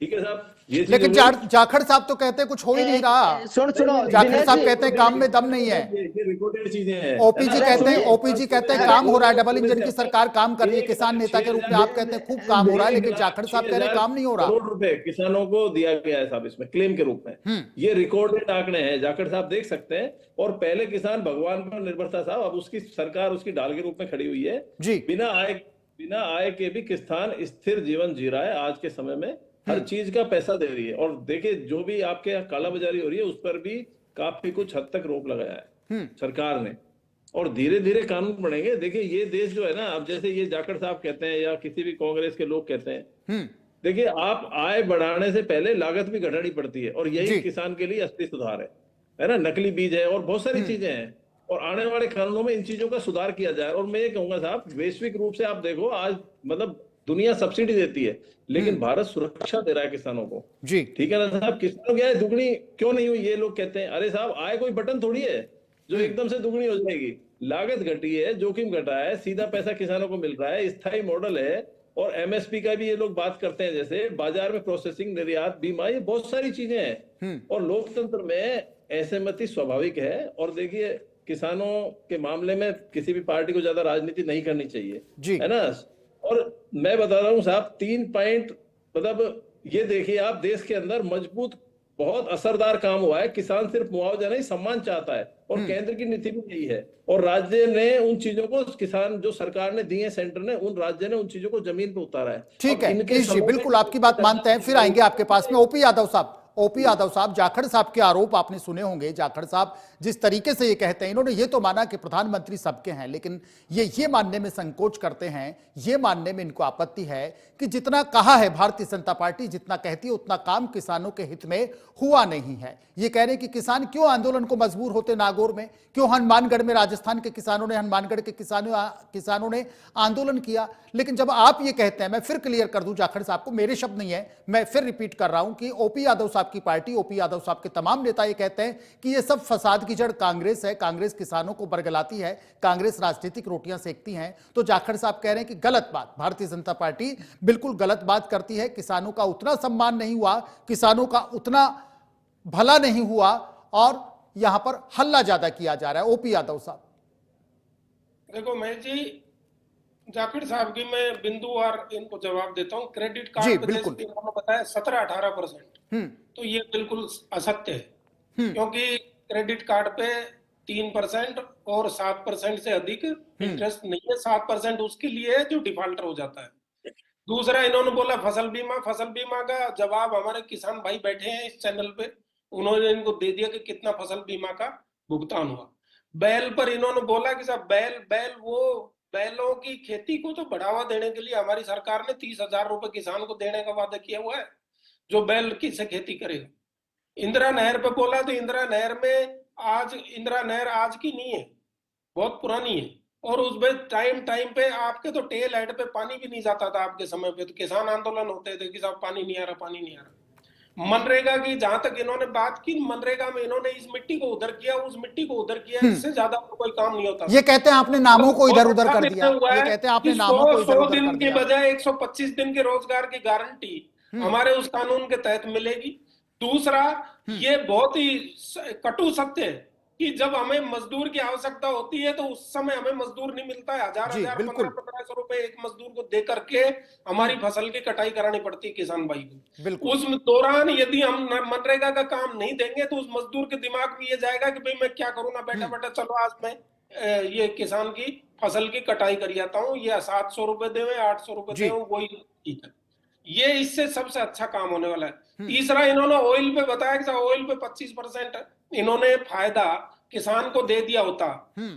ठीक है साहब, लेकिन जाखड़ साहब तो कहते हैं कुछ हो ही नहीं रहा। सुनो, जाखड़ साहब कहते हैं काम में दम नहीं है। ये रिकॉर्डेड चीजें हैं। ओपीजी कहते हैं काम हो रहा है, डबल इंजन की सरकार काम कर रही है, किसान नेता के रूप में आप कहते हैं खूब काम हो रहा है, लेकिन जाखड़ साहब कह रहे हैं काम नहीं हो रहा। करोड़ रुपए किसानों को दिया गया है साहब इसमें क्लेम के रूप में, ये रिकॉर्डेड आंकड़े हैं, जाखड़ साहब देख सकते हैं। और पहले किसान भगवान पर निर्भर था साहब, अब उसकी सरकार उसकी ढाल के रूप में खड़ी हुई है जी। बिना आय के भी किसान स्थिर जीवन जी रहा है, आज के समय में हर चीज का पैसा दे रही है। और देखिए जो भी आपके यहाँ कालाबाजारी हो रही है, उस पर भी काफी कुछ हद तक रोक लगाया है सरकार ने, और धीरे धीरे कानून बनेंगे। देखिए ये देश जो है ना, अब जैसे ये जाखड़ साहब कहते हैं या किसी भी कांग्रेस के लोग कहते हैं, देखिए आप आय बढ़ाने से पहले लागत भी घटानी पड़ती है, और यही किसान के लिए असली सुधार है ना। नकली बीज है और बहुत सारी चीजें हैं, और आने वाले कानूनों में इन चीजों का सुधार किया जाए। और मैं ये कहूंगा साहब, वैश्विक रूप से आप देखो, आज मतलब दुनिया सब्सिडी देती है, लेकिन भारत सुरक्षा दे रहा है किसानों को जी। ठीक है ना साहब, किसानों की आय दुगनी क्यों नहीं हुई? ये लोग कहते हैं, अरे साहब आय कोई बटन थोड़ी है जो एकदम से दुगनी हो जाएगी। लागत घटी है, जोखिम घटा है, सीधा पैसा किसानों को मिल रहा है, स्थायी मॉडल है। और एमएसपी का भी ये लोग बात करते हैं, जैसे बाजार में प्रोसेसिंग, निर्यात, बीमा, ये बहुत सारी चीजें हैं। और लोकतंत्र में असहमति स्वाभाविक है। और देखिए किसानों के मामले में किसी भी पार्टी को ज्यादा राजनीति नहीं करनी चाहिए, है ना। और मैं बता रहा हूं साहब, 3 पॉइंट, मतलब ये देखिए आप, देश के अंदर मजबूत बहुत असरदार काम हुआ है। किसान सिर्फ मुआवजा नहीं, सम्मान चाहता है, और केंद्र की नीति भी यही है। और राज्य ने उन चीजों को, किसान जो सरकार ने दी है, सेंटर ने, उन राज्य ने उन चीजों को जमीन पे उतारा है। ठीक है, बिल्कुल आपकी बात मानते हैं, फिर आएंगे आपके पास में। ओपी यादव साहब, ओपी यादव साहब, जाखड़ साहब के आरोप आपने सुने होंगे। जाखड़ साहब जिस तरीके से ये कहते हैं, इन्होंने ये तो माना कि प्रधानमंत्री सबके हैं, लेकिन ये मानने में संकोच करते हैं, ये मानने में इनको आपत्ति है कि जितना कहा है भारतीय जनता पार्टी, जितना कहती है उतना काम किसानों के हित में हुआ नहीं है। ये कह रहे हैं कि किसान क्यों आंदोलन को मजबूर होते नागौर में, क्यों हनुमानगढ़ में राजस्थान के किसानों ने, हनुमानगढ़ के किसानों ने आंदोलन किया। लेकिन जब आप ये कहते हैं, मैं फिर क्लियर कर दूं जाखड़ साहब को, मेरे शब्द नहीं है, मैं फिर रिपीट कर रहा हूं कि ओपी यादव साहब की पार्टी, ओपी यादव साहब के तमाम नेता ये कहते हैं कि ये सब फसाद की जड़ कांग्रेस है, कांग्रेस किसानों को बरगलाती है, कांग्रेस राजनीतिक रोटियां सेकती हैं। तो जाखड़ साहब कह रहे हैं कि गलत बात, भारतीय जनता पार्टी बिल्कुल गलत बात करती है। किसानों का उतना सम्मान नहीं हुआ, किसानों का उतना भला नहीं हुआ, और यहां पर हल्ला ज्यादा किया जा रहा है। ओपी यादव साहब देखो मैं जी, जाकिर साहब की मैं बिंदुवार इनको जवाब देता हूँ। क्रेडिट जी, कार्ड पे बिल्कुल। जैसे उन्होंने बताया 17-18%, तो ये बिल्कुल असत्य है, क्योंकि क्रेडिट कार्ड पे 3% और 7% से अधिक इंटरेस्ट नहीं है। 7% उसके लिए है जो डिफॉल्टर हो जाता है। दूसरा इन्होंने बोला फसल बीमा का जवाब हमारे किसान भाई बैठे हैं इस चैनल पे, उन्होंने इनको दे दिया कि कितना फसल बीमा का भुगतान हुआ। बैल पर इन्होंने बोला कि साहब बैल वो बैलों की खेती को तो बढ़ावा देने के लिए हमारी सरकार ने 30,000 रुपए किसान को देने का वादा किया हुआ है, जो बैल की से खेती करेगा। इंदिरा नहर पे बोला तो इंदिरा नहर आज की नहीं है, बहुत पुरानी है, और उसमें टाइम पे आपके तो टेल हेड पे पानी भी नहीं जाता था आपके समय पे, तो किसान आंदोलन होते थे कि साहब पानी नहीं आ रहा। मनरेगा की जहां तक इन्होंने बात की, मनरेगा में इन्होंने इस मिट्टी को उधर किया, उस मिट्टी को उधर किया, इससे ज्यादा कोई काम नहीं होता। ये कहते हैं आपने नामों को इधर उधर कर दिया, ये कहते हैं आपने नामों को इधर 100 उधर दिन कर की दिया। बजाय 125 दिन के रोजगार की गारंटी हमारे उस कानून के तहत मिलेगी। दूसरा, ये बहुत ही कटु सत्य है कि जब हमें मजदूर की आवश्यकता होती है तो उस समय हमें मजदूर नहीं मिलता है। हजार 1500 रुपए एक मजदूर को दे करके हमारी फसल की कटाई करानी पड़ती है किसान भाई को। उस दौरान यदि हम मनरेगा का काम नहीं देंगे तो उस मजदूर के दिमाग में ये जाएगा कि भाई मैं क्या करूं ना, बेटा चलो आज मैं ये किसान की फसल की कटाई कर जाता हूँ, ये 700 रुपए दे 800 रुपए दे, वही ठीक है। ये इससे सबसे अच्छा काम होने वाला है। तीसरा, इन्होंने ऑयल पे बताया कि ऑयल पे 25% इन्होंने फायदा किसान को दे दिया होता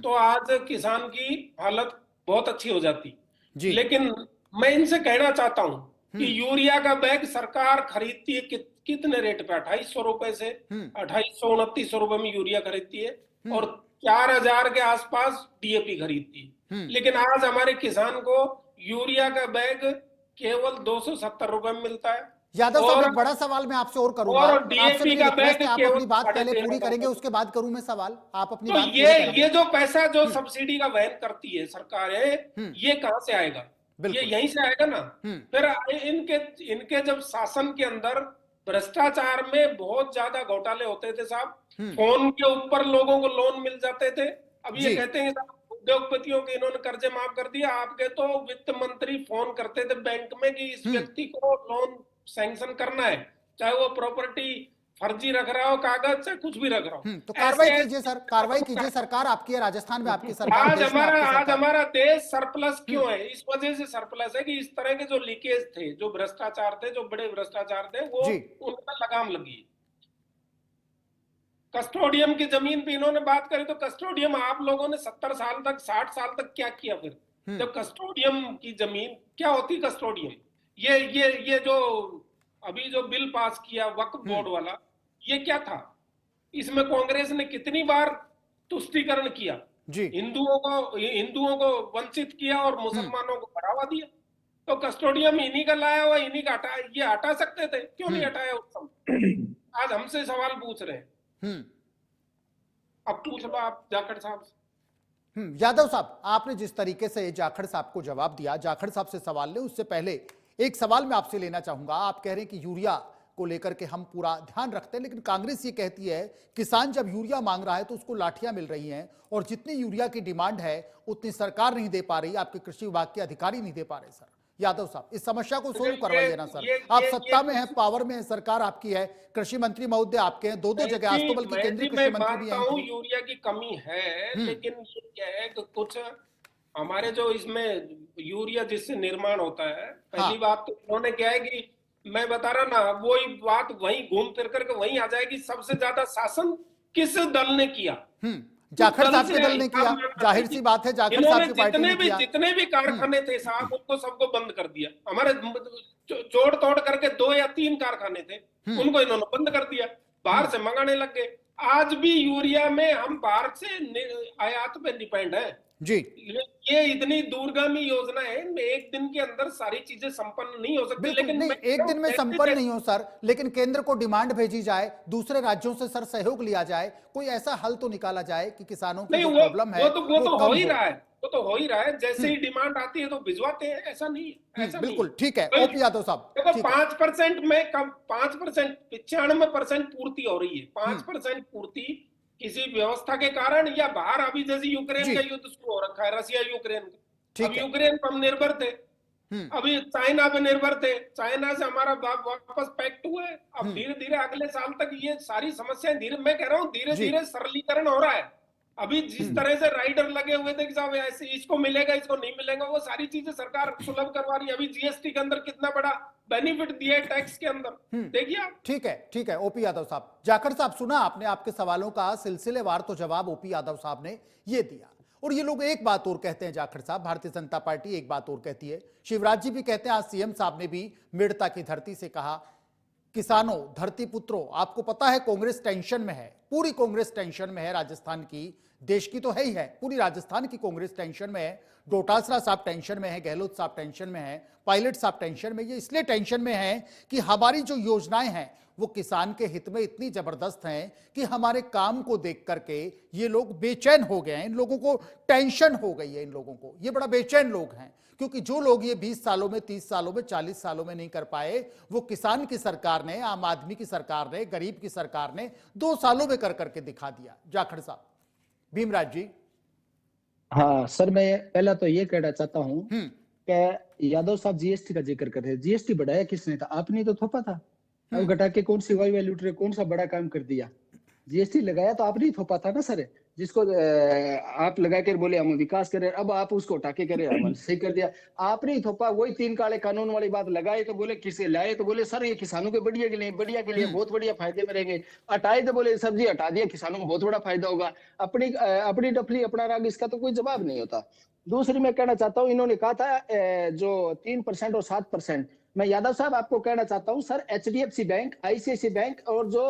तो आज किसान की हालत बहुत अच्छी हो जाती। लेकिन मैं इनसे कहना चाहता हूं कि यूरिया का बैग सरकार खरीदती है कितने रेट पे? 2800 रुपए से 2800-2900 रुपए में यूरिया खरीदती है, और 4000 के आसपास डीएपी खरीदती है। लेकिन आज हमारे किसान को यूरिया का बैग केवल 270 रुपए में मिलता है। यादव साहब, एक बड़ा सवाल मैं आपसे और करूंगा, और डीएपी का बैग आप केवल अपनी बात पहले 13.5 पूरी करेंगे, उसके बाद करूं मैं सवाल, आप अपनी तो बात ये जो पैसा जो सब्सिडी का वहन करती है सरकारें, ये कहां से आएगा? ये यहीं से आएगा ना। फिर इनके जब शासन के अंदर भ्रष्टाचार में बहुत ज्यादा घोटाले होते थे साहब, फोन के ऊपर लोगों को लोन मिल जाते थे। अब ये कहते हैं उद्योगपतियों के इन्होंने कर्जे माफ कर दिया, आपके तो वित्त मंत्री फोन करते थे बैंक में कि इस व्यक्ति को लोन सैंक्शन करना है, चाहे वो प्रॉपर्टी फर्जी रख रहा हो, कागज से कुछ भी रख रहा हो। तो कार्रवाई कीजिए सर, कार्रवाई कीजिए। सरकार आपकी है, राजस्थान में आपकी सरकार। आज हमारा देश सरप्लस क्यों है? इस वजह से सरप्लस है कि इस तरह के जो लीकेज थे, जो भ्रष्टाचार थे, जो बड़े भ्रष्टाचार थे, वो उनका लगाम लगी। कस्टोडियम की जमीन पे इन्होंने बात करी, तो कस्टोडियम आप लोगों ने 70 साल तक 60 साल तक क्या किया? फिर जब कस्टोडियम की जमीन क्या होती? कस्टोडियम ये जो अभी जो बिल पास किया वक्फ बोर्ड वाला, ये क्या था? इसमें कांग्रेस ने कितनी बार तुष्टीकरण किया, हिंदुओं को वंचित किया और मुसलमानों को बढ़ावा दिया। तो कस्टोडियम इन्हीं का लाया हुआ, इन्हीं का ये हटा सकते थे, क्यों नहीं हटाया उस समय? आज हमसे सवाल पूछ रहे हैं। अब पूछ लो आप जाखड़ साहब। यादव साहब, आपने जिस तरीके से जाखड़ साहब को जवाब दिया, जाखड़ साहब से सवाल ले, उससे पहले एक सवाल मैं आपसे लेना चाहूंगा। आप कह रहे हैं कि यूरिया को लेकर के हम पूरा ध्यान रखते हैं, लेकिन कांग्रेस ये कहती है किसान जब यूरिया मांग रहा है तो उसको लाठियां मिल रही हैं, और जितनी यूरिया की डिमांड है उतनी सरकार नहीं दे पा रही, आपके कृषि विभाग के अधिकारी नहीं दे पा रहे। सर यादव साहब, इस समस्या को सोल्व करवाइए ना सर। आप सत्ता में हैं, पावर में है, सरकार आपकी है, कृषि मंत्री महोदय आपके हैं, दो जगह, आज तो बल्कि केंद्रीय कृषि मंत्री भी हैं। यूरिया की कमी है, लेकिन ये क्या है कि कुछ हमारे जो इसमें यूरिया जिससे निर्माण होता है, पहली बात तो उन्होंने क्या है कि मैं बता रहा ना, वही बात वहीं घूम फिर करके वहीं आ जाएगी। सबसे ज्यादा शासन किस दल ने किया? जाखड़ साहब के दल ने किया, जाहिर सी बात है, जाखड़ साहब की पार्टी ने किया। जितने भी कारखाने थे साहब, उनको सबको बंद कर दिया। हमारे जोड़ तोड़ करके 2 या 3 कारखाने थे, उनको इन्होंने बंद कर दिया, बाहर से मंगाने लग गए। आज भी यूरिया में हम बाहर से आयात पे डिपेंड है जी। ये इतनी दूरगामी योजना है, एक दिन के अंदर सारी चीजें संपन्न नहीं हो सकती। लेकिन नहीं, एक दिन में संपन्न नहीं हो सर, लेकिन केंद्र को डिमांड भेजी जाए, दूसरे राज्यों से सर सहयोग लिया जाए, कोई ऐसा हल तो निकाला जाए कि किसानों की जो प्रॉब्लम है वो तो हो ही रहा है, वो तो हो ही रहा है। जैसे ही डिमांड आती है तो भिजवाते हैं, ऐसा नहीं, ऐसा बिल्कुल ठीक है। ओपी यादव साहब, देखो 5% में कम 5%, 95% पूर्ति हो रही है। 5% पूर्ति किसी व्यवस्था के कारण या बाहर, अभी जैसे यूक्रेन का युद्ध शुरू हो रखा है, रशिया यूक्रेन का। अब यूक्रेन पर हम निर्भर थे, अभी चाइना पे निर्भर थे, चाइना से हमारा वापस पैक्ट हुआ है। अब धीरे धीरे अगले साल तक ये सारी समस्याएं मैं कह रहा हूँ धीरे धीरे सरलीकरण हो रहा है। अभी जिस तरह से राइडर लगे हुए थे कि साहब ऐसे इसको मिलेगा, इसको नहीं मिलेगा, वो सारी चीजें सरकार सुलभ करवा रही है। अभी जीएसटी के अंदर कितना बड़ा बेनिफिट दिया है टैक्स के अंदर, देखिए आप। ठीक है ओपी यादव साहब। जाखड़ साहब, सुना आपने, आपके सवालों का सिलसिलेवार तो जवाब ओपी यादव साहब ने ये दिया। और ये लोग एक बात और कहते हैं, जाखड़ साहब, भारतीय जनता पार्टी एक बात और कहती है, शिवराज जी भी कहते हैं, आज सीएम साहब ने भी मेड़ता की धरती से कहा, किसानों, धरती पुत्रों, आपको पता है कांग्रेस टेंशन में है, पूरी कांग्रेस टेंशन में है, राजस्थान की, देश की तो है ही है, पूरी राजस्थान की कांग्रेस टेंशन में है, डोटासरा साहब टेंशन में है, गहलोत साहब टेंशन में है, पायलट साहब टेंशन में। ये इसलिए टेंशन में है कि हमारी जो योजनाएं हैं वो किसान के हित में इतनी जबरदस्त हैं कि हमारे काम को देख करके ये लोग बेचैन हो गए हैं, इन लोगों को टेंशन हो गई है, इन लोगों को, ये बड़ा बेचैन लोग हैं। क्योंकि जो लोग ये 20 सालों में, 30 सालों में, 40 सालों में नहीं कर पाए, वो किसान की सरकार ने, आम आदमी की सरकार ने, गरीब की सरकार ने 2 सालों में कर करके दिखा दिया। जाखड़ साहब, भीमराज जी। हाँ सर, मैं पहला तो ये कहना चाहता हूँ कि यादव साहब जीएसटी का जिक्र कर रहे हैं। जीएसटी बढ़ाया किसने था? आपने तो थोपा था। अब घटा के कौन सी वैल्यू लूट रहे, कौन सा बड़ा काम कर दिया? जीएसटी लगाया तो आपने ही थोपा था ना सर, जिसको आप लगा कर बोले हम विकास करें, अब आप उसको उठा के करें हम सही कर दिया। आपने ही थोपा। वही 3 काले कानून वाली बात लगाए तो बोले किसे लाए, तो बोले सर ये किसानों के बढ़िया के लिए बहुत बढ़िया फायदे में रहेंगे। हटाए तो बोले सब्जी हटा दिया, किसानों को बहुत बड़ा फायदा होगा। अपनी डफली अपना राग, इसका तो कोई जवाब नहीं होता। दूसरी मैं कहना चाहता हूँ, इन्होंने कहा था जो 3% और 7%, मैं यादव साहब आपको कहना चाहता हूँ sir, HDFC bank, ICICI bank और जो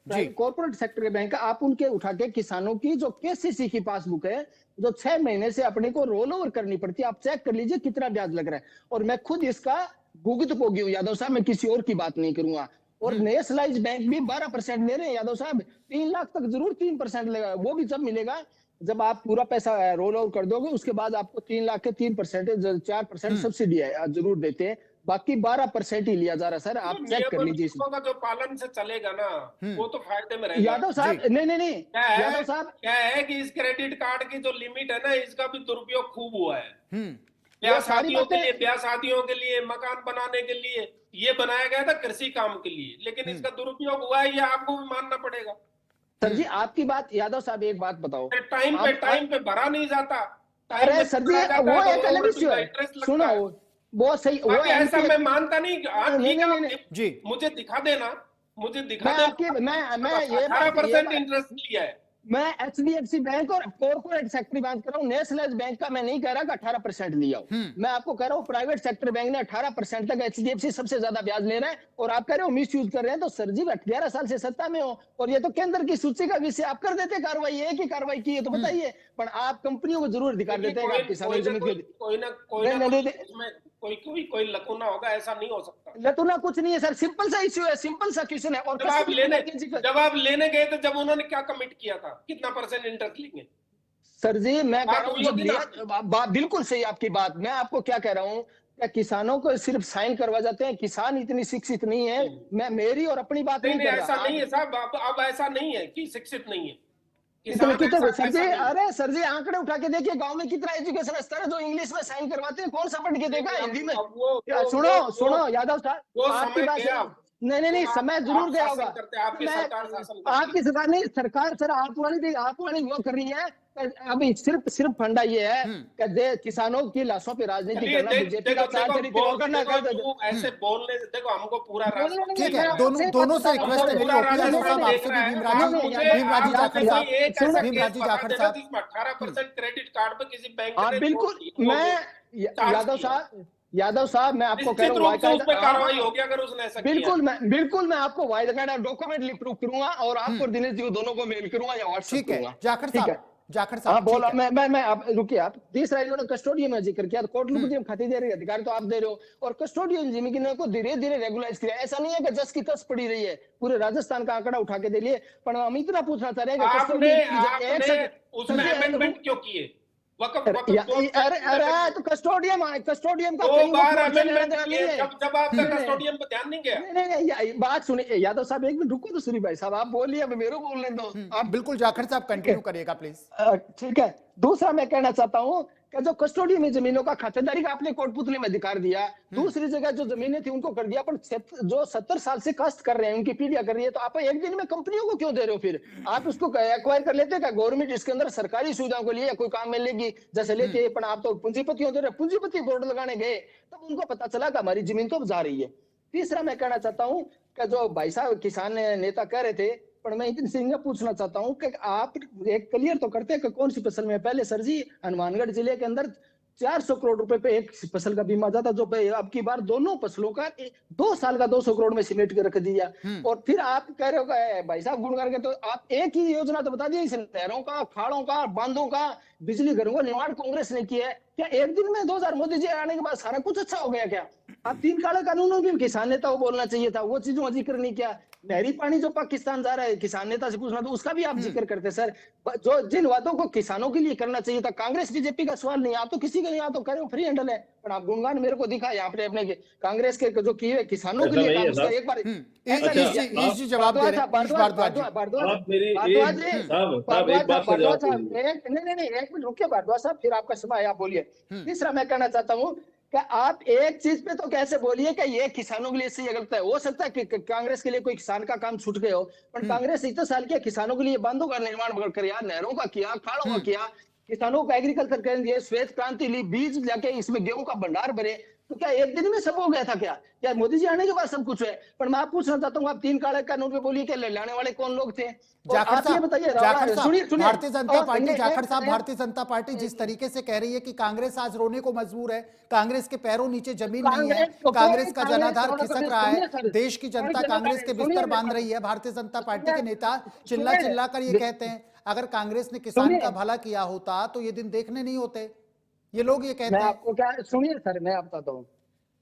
कॉर्पोरेट सेक्टर के बैंक, आप उनके उठा के किसानों की जो KCC की पासबुक है, जो 6 महीने से अपने को रोल ओवर करनी पड़ती है, आप चेक कर लीजिए कितना ब्याज लग रहा है। और मैं खुद इसका भुगत भोगी हूँ यादव साहब, मैं किसी और की बात नहीं करूंगा। और नेशनलाइज बैंक भी 12% ले रहे हैं यादव साहब। 3 लाख तक जरूर 3% लेगा, वो भी जब मिलेगा जब आप पूरा पैसा रोल ओवर कर दोगे, उसके बाद आपको 3 लाख के 3%, 4% सब्सिडी जरूर देते हैं। बाकी 12% ही लिया जा रहा है सर, आप चेक कर लीजिए। का जो पालन से चलेगा ना, वो तो फायदे में रहेगा। यादव साहब नहीं यादव साहब, क्या है कि इस क्रेडिट कार्ड की जो लिमिट है ना, इसका भी दुरुपयोग खूब हुआ है। ब्याह शादियों के लिए, मकान बनाने के लिए ये बनाया गया था, कृषि काम के लिए, लेकिन इसका दुरुपयोग हुआ है, ये आपको भी मानना पड़ेगा। सर जी आपकी बात, यादव साहब एक बात बताओ, टाइम पे भरा नहीं जाता। अरे सर जी वो एक अलग इश्यू है, सुनो वो सही, वो ऐसा मैं मानता नहीं। जी मुझे दिखा देना, मैं ये 18% इंटरेस्ट लिया है। मैं HDFC बैंक और कॉर्पोरेट सेक्टर की बात कर रहा हूँ, नेशनलाइज बैंक का मैं नहीं कह रहा कि 18% लिया हो। मैं आपको कह रहा हूँ प्राइवेट सेक्टर बैंक ने 18% तक, HDFC सबसे ज्यादा ब्याज ले रहा है, और आप कह रहे हो मिस यूज कर रहे हैं। तो सर जी 11 साल से सत्ता में हो, और ये तो केंद्र की सूची का विषय, आप कर देते कार्रवाई, एक ही कार्रवाई की है तो बताइए, पर आप कंपनियों को जरूर दिखा देते हैं आप किसानों कोई लकुना होगा, ऐसा नहीं हो सकता। लकुना कुछ नहीं है सर, सिंपल सा इश्यू है, सिंपल सा क्वेश्चन है। और जब आप लेने गए तो जब उन्होंने क्या कमिट किया था, कितना % इंटरेस्ट लेंगे? सर जी मैं बिल्कुल सही आपकी बात। मैं आपको क्या कह रहा हूँ, क्या किसानों को सिर्फ साइन करवा जाते हैं? किसान इतनी शिक्षित नहीं है। मैं मेरी और अपनी बात नहीं कर रहा। ऐसा नहीं है साहब, अब ऐसा नहीं है कि शिक्षित नहीं है सर जी। अरे सर जी आंकड़े उठा के देखिए, गांव में कितना एजुकेशन स्तर है, जो इंग्लिश में साइन करवाते हैं, कौन सा पढ़ के देगा हिंदी में? सुनो यादव साहब, आपकी बात नहीं, समय जरूर गया होगा। आपकी सरकार शासन आपकी सरकार नहीं, सरकार सर आप वाली वो कर रही है। अभी सिर्फ फंडा ये है कि किसानों की लाशों पे राजनीति करना बीजेपी का चार चरित्र वो करना कर ऐसे बोलने देखो हमको पूरा ठीक है, दोनों से रिक्वेस्ट है मेरी, ओपी यादव साहब आपसे भी, भीमराजी जाखड़ साहब 18% क्रेडिट कार्ड पे किसी बैंक हाँ बिल्कुल, मैं यादव साहब मैं आपको कह रहा हूँ कार्रवाई होगी अगर उसने ऐसा बिल्कुल मैं आपको वायदा डॉक्यूमेंट प्रूफ करूंगा और आपको दिनेश जी को दोनों को मेल करूंगा या व्हाट्सएप करूंगा। जाखड़ साहब बोला मैं आप रुकिए, आप तीसरा इन्होंने कस्टोडियन में जिक्र किया, कोर्ट में खाती दे रही है, अधिकार तो आप दे रहे हो, और कस्टोडियन जिम्मी को धीरे धीरे रेगुलाइज किया। ऐसा नहीं है कि जस की तस पड़ी रही है, पूरे राजस्थान का आंकड़ा उठा के दे लिए। पर हम इतना पूछना चाह रहे हैं कि उसमें अमेंडमेंट क्यों किए? अरे तो कस्टोडियन का जब आपका कस्टोडियन पे ध्यान नहीं गया। नहीं बात सुनिए यादव साहब, एक मिनट रुको तो सूरी भाई साहब, आप बोलिए, अब मेरे को बोलने दो आप। बिल्कुल जाखड़ साहब कंटिन्यू करिएगा प्लीज। ठीक है, दूसरा मैं कहना चाहता हूँ कि जो कस्टोडियन में जमीनों का खातेदारी का आपने कोटपुतली में अधिकार दिया, दूसरी जगह जो जमीनें थी उनको कर दिया, पर जो 70 साल से काश्त कर रहे हैं उनकी पीढ़ियां कर रही है, तो आप एक दिन में कंपनियों को क्यों दे रहे हो? फिर आप उसको एक्वायर कर लेते क्या? गवर्नमेंट इसके अंदर सरकारी सुविधाओं के लिए कोई काम मिलेगी जैसे लेते हैं, पर आप तो पूंजीपतियों दे रहे। पूंजीपति बोर्ड लगाने गए तब उनको पता चला कि हमारी जमीन तो जा रही है। तीसरा मैं कहना चाहता हूँ कि जो भाई साहब किसान नेता कह रहे थे, पर मैं इतनी सिंह पूछना चाहता हूँ कि आप एक क्लियर तो करते हैं कि कौन सी फसल में। पहले सर जी हनुमानगढ़ जिले के अंदर 400 करोड़ रुपए पे एक फसल का बीमा जाता, जो अब की बार दोनों फसलों का 2 साल का 200 करोड़ में सिमेट के रख दिया। और फिर आप कह रहे हो भाई साहब गुणगान के, तो आप एक ही योजना तो बता दी, नहरों का, खाड़ों का, बांधों का, बिजली घरों का निर्माण कांग्रेस ने किया है। क्या एक दिन में 2000 मोदी जी आने के बाद सारा कुछ अच्छा हो गया क्या? आप 3 काले कानूनों भी किसान नेता को बोलना चाहिए था, वो चीजों का जिक्र नहीं किया। नहरी पानी जो पाकिस्तान जा रहा है, किसान नेता से पूछना तो उसका भी आप जिक्र करते सर। जो जिन वादों को किसानों के लिए करना चाहिए था, कांग्रेस बीजेपी का सवाल नहीं, आप तो किसी का नहीं, आप तो कह रहे हो फ्री हैंडल है, पर आप गुणगान मेरे को दिखा आपने अपने कांग्रेस के जो किए किसानों के लिए उसका एक बार जवाब दे रहे हैं नहीं एक मिनट रुकिए भारद्वाज साहब, फिर आपका समय आप बोलिए। तीसरा मैं कहना चाहता हूँ कि आप एक चीज पे तो कैसे बोलिए कि ये किसानों के लिए सही गलत है। हो सकता है कि कांग्रेस के लिए कोई किसान का काम छूट गए हो, पर कांग्रेस इतने साल किया किसानों के लिए, बांधों का निर्माण किया, नहरों का किया, खाड़ों का किया, किसानों को एग्रीकल्चर कर दिए, श्वेत क्रांति ली, बीज जाके इसमें गेहूं का भंडार भरे। तो क्या एक दिन में सब हो गया था क्या मोदी जी आने के बाद सब कुछ है? पर मैं आप पूछना चाहता हूँ, आप 3 काले कानून पे बोलिए कि लाने वाले कौन लोग थे? भारतीय जनता पार्टी जिस तरीके से कह रही है कि कांग्रेस आज रोने को मजबूर है, कांग्रेस के पैरों नीचे जमीन नहीं है, कांग्रेस का जनाधार खिसक रहा है, देश की जनता कांग्रेस के बिस्तर बांध रही है। भारतीय जनता पार्टी के नेता चिल्ला कर ये कहते हैं अगर कांग्रेस ने किसान का भला किया होता तो ये दिन देखने नहीं होते। ये लोग ये कहते हैं। मैं आपको क्या सुनिए सर, मैं आपको बताता हूँ,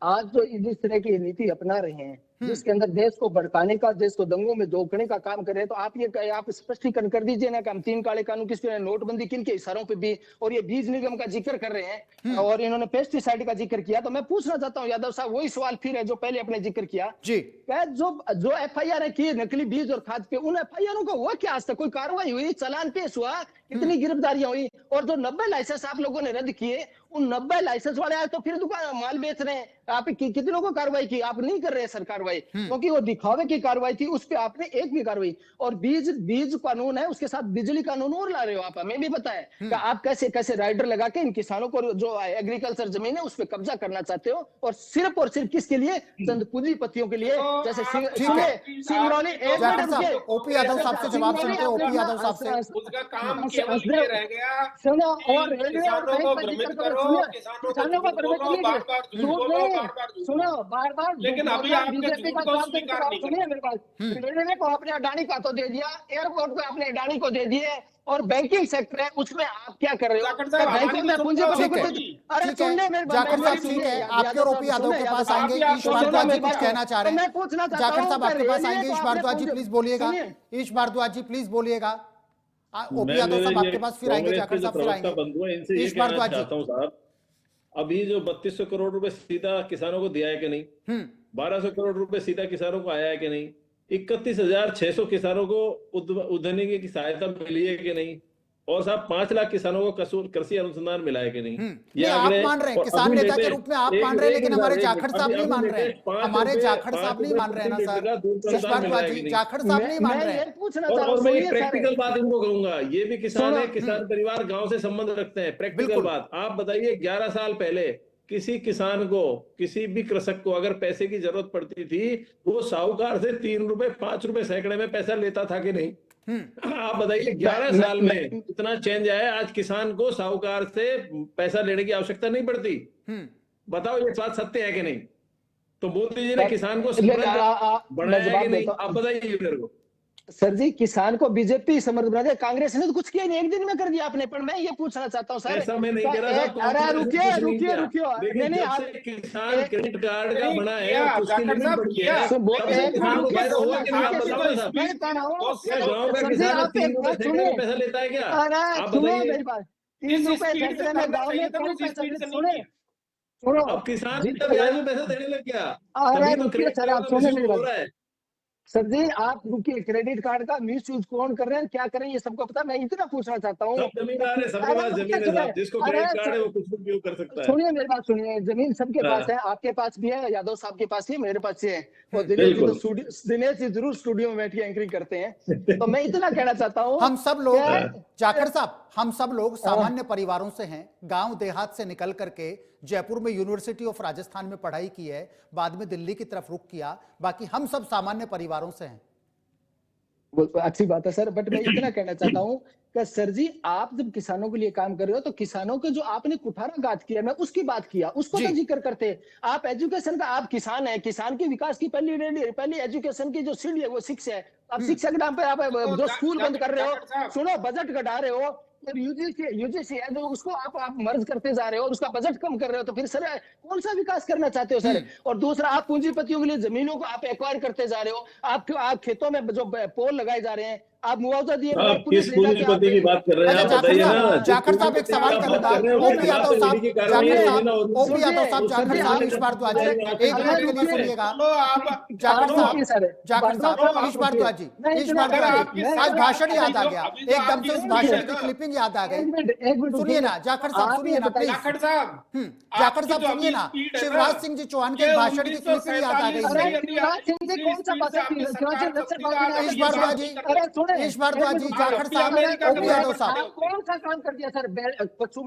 आज जो इस तरह की नीति अपना रहे हैं जिसके अंदर देश को भड़काने का, देश को दंगों में धोखने का काम कर रहे हैं, तो आप स्पष्टीकरण कर दीजिए ना कि हम 3 काले कानून किसके, नोटबंदी किन के इशारों पे भी, और ये बीज निगम का जिक्र कर रहे हैं और इन्होंने पेस्टिसाइड का जिक्र किया। तो मैं पूछना चाहता हूँ यादव साहब, वही सवाल फिर है जो पहले अपने जिक्र किया जी, जो FIR की नकली बीज और खाद पे, उन FIR का हुआ क्या? आज तक कोई कार्रवाई हुई, चालान पेश हुआ, कितनी गिरफ्तारियां हुई? और जो 90 लाइसेंस आप लोगों ने रद्द किए, उन 90 लाइसेंस वाले आज तो फिर दुकान माल बेच रहे हैं। आप कितनों को कार्रवाई की? आप नहीं कर रहे सर कार्रवाई, क्योंकि वो दिखावे की कार्रवाई थी, उस पे आपने एक भी कार्रवाई। और बीज कानून है, उसके साथ बिजली कानून और ला रहे हो आप, हमें भी पता है कि आप कैसे राइडर लगा के इन किसानों को जो एग्रीकल्चर जमीन है उस पर कब्जा करना चाहते हो, और सिर्फ सिर्फ किसके लिए? चंद पूंजीपतियों के लिए। जैसे सिंगरौली, ओपी यादव साहब से जवाब सुनते हैं। ओपी यादव साहब से उसका काम केवल ये रह गया, सुनो, और किसानों को भ्रमित करो, किसानों को सुनो बार-बार, लेकिन अभी आपके झूठ को स्वीकार नहीं सुनिए मेरे पास। रेलवे को आपने अडानी का तो दे दिया, एयरपोर्ट को आपने अडानी को दे दिए, और बैंकिंग सेक्टर है उसमें आप क्या कर रहे हो? बैंकों में पूंजी, अरे सुनने मेरे जाखड़ साहब ठीक है, आपके ओपी यादव के पास आएंगे, ईश भारद्वाज जी कुछ कहना चाह रहे हैं। मैं पूछना चाहता हूं, जाखड़ साहब आपके पास आएंगे, ईश भारद्वाज जी प्लीज बोलिएगा। ईश भारद्वाज जी प्लीज बोलिएगा। ओपी यादव साहब आपके पास फिर आएंगे, जाखड़ साहब फिर आएंगे। ईश भारद्वाज जी, अभी जो 3200 करोड़ रुपए सीधा किसानों को दिया है कि नहीं, 1200 करोड़ रुपए सीधा किसानों को आया है कि नहीं, 31,600 किसानों को उद्यमी की सहायता मिली है कि नहीं, और साहब 5 लाख किसानों को कृषि अनुसंधान मिला है कि नहीं? ये आप मान रहे हैं, किसान नेता के रूप में आप मान रहे हैं, लेकिन हमारे जाखड़ साहब नहीं मान रहे हैं। हमारे जाखड़ साहब नहीं मान रहे हैं ना सर, इस बार जाखड़ साहब नहीं मान रहे हैं। और मैं एक प्रैक्टिकल बात इनको कहूंगा, ये भी किसान है, किसान परिवार गांव से संबंध रखते हैं। प्रैक्टिकल बात आप बताइए, 11 साल पहले किसी किसान को, किसी भी कृषक को अगर पैसे की जरूरत पड़ती थी, वो साहूकार से 3 रुपए 5 रुपए सैकड़े में पैसा लेता था कि नहीं? आप बताइए, 11 साल में इतना चेंज आया, आज किसान को साहूकार से पैसा लेने की आवश्यकता नहीं पड़ती। बताओ ये बात सत्य है कि नहीं? तो मोदी जी ने किसान को बढ़ाया कि नहीं? आप बताइए मेरे को। सर जी, किसान को बीजेपी समर्थ बना दिया, कांग्रेस ने तो कुछ किया नहीं, एक दिन में कर दिया आपने। पर मैं ये पूछना चाहता हूँ सर, ऐसा मैं नहीं कह रहा था। अरे रुकिए नहीं आप किसान क्रेडिट कार्ड का बना है, उसकी लिमिट बढ़ी है, पैसा लेता है क्या? आप बताइए। अब किसान ब्याज में पैसा देने लग गया, अरे रुकिए सर, आप सुने मेरी बात। सर जी आप रुकिए, क्रेडिट कार्ड का मिस यूज कौन कर रहे हैं, क्या कर रहे हैं, ये सबको पता। मैं इतना पूछना चाहता हूँ, जमीनदार है, सबके पास जमीन है साहब, जिसको क्रेडिट कार्ड है वो कुछ भी उपयोग कर सकता है। सुनिए मेरी बात सुनिए, जमीन सबके पास है, आपके पास भी है, यादव साहब के पास भी, मेरे पास भी है, और दिनेश जी जरूर स्टूडियो में बैठ के एंकरिंग करते हैं। तो मैं इतना कहना चाहता हूँ, हम सब लोग, जाखड़ साहब, हम सब लोग सामान्य परिवारों से हैं, गांव देहात से निकल करके जयपुर में यूनिवर्सिटी ऑफ राजस्थान में पढ़ाई की है, बाद में दिल्ली की तरफ रुख किया, बाकी हम सब सामान्य परिवारों से हैं। अच्छी बात है सर, बट मैं इतना कहना चाहता हूँ कि सर जी आप जब किसानों के लिए काम कर रहे हो, तो किसानों के जो आपने कुठाराघात किया, मैं उसकी बात किया, उसको तो जिक्र करते। आप एजुकेशन का, आप किसान है, किसान के विकास की पहली एजुकेशन की जो सीढ़ी है वो शिक्षा है। अब शिक्षा के नाम पे आप जो स्कूल बंद कर रहे हो, सुनो, बजट घटा रहे हो, और यूजीसी है जो उसको आप मर्ज करते जा रहे हो, और उसका बजट कम कर रहे हो, तो फिर सर कौन सा विकास करना चाहते हो सर? और दूसरा, आप पूंजीपतियों के लिए जमीनों को आप एक्वायर करते जा रहे हो, आप खेतों में जो पोल लगाए जा रहे हैं, आप मुआवजा दिए, किस पूंजीपति की बात कर रहे हैं? आप बताइए ना। जाखड़ साहब एक सवाल करूंगा, ओपी यादव साहब, जाखड़ साहब ईश भारद्वाज जी, एक मिनट के लिए सुनिएगा। जाखड़ साहब ईश भारद्वाज जी, आज भाषण याद आ गया, एकदम से उस भाषण की क्लिपिंग याद आ गई। सुनिए ना जाखड़ साहब, सुनिए ना प्लीज। जाखड़ साहब सुनिए ना, शिवराज सिंह जी चौहान के भाषण की क्लिपिंग याद आ गई। ईश भारद्वाज जी, ईश भारद्वाज जी, जाखड़ साहब, ओपी यादव साहब, कौन सा काम कर दिया सर?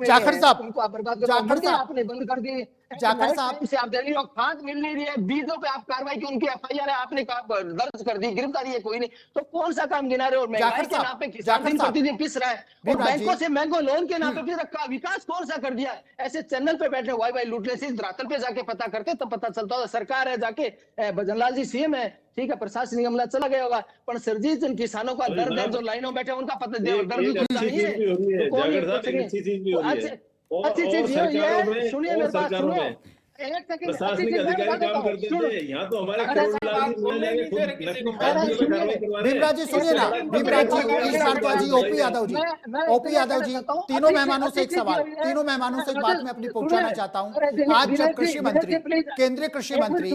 जाखड़ साहब, उनको बर्बाद कर, जाखड़ साहब आपने बंद कर दी, जाखड़ साहब से आप दे रही हो, खाद मिल नहीं रही है, बीजों पे आप कार्रवाई की, उनकी एफआईआर है, आपने दर्ज कर दी, गिरफ्तारी है कोई नहीं, तो कौन सा काम गिना रहे हो? महंगाई के नाम पे किसान दिन प्रतिदिन पिस रहा है, और बैंकों से महंगो लोन के नाम पे फिर रखा। विकास कौन सा कर दिया? ऐसे चैनल पे बैठे वाई वाई लूटने से धरातल पे जाके पता करते तब पता चलता होगा। सरकार है, जाके भजनलाल जी सीएम है, ठीक है, प्रशासनिक अमला चला गया होगा, पर सरजीत जिन किसानों का दर्द है, जो लाइनों बैठे उनका पता दर्द नहीं है। अच्छी चीज ये, सुनिए मेरी बात, सुनिए एक सेकंड, प्रशासनिक अधिकारी काम करते थे, यहाँ तो हमारे भीमराज जी सुनिए ना, भीमराज जी, ईश भारद्वाज जी, ओपी यादव जी, ओपी यादव जी, तीनों मेहमानों से एक सवाल, तीनों मेहमानों से एक बात मैं अपनी पहुंचाना चाहता हूं। आज जब कृषि मंत्री, केंद्रीय कृषि मंत्री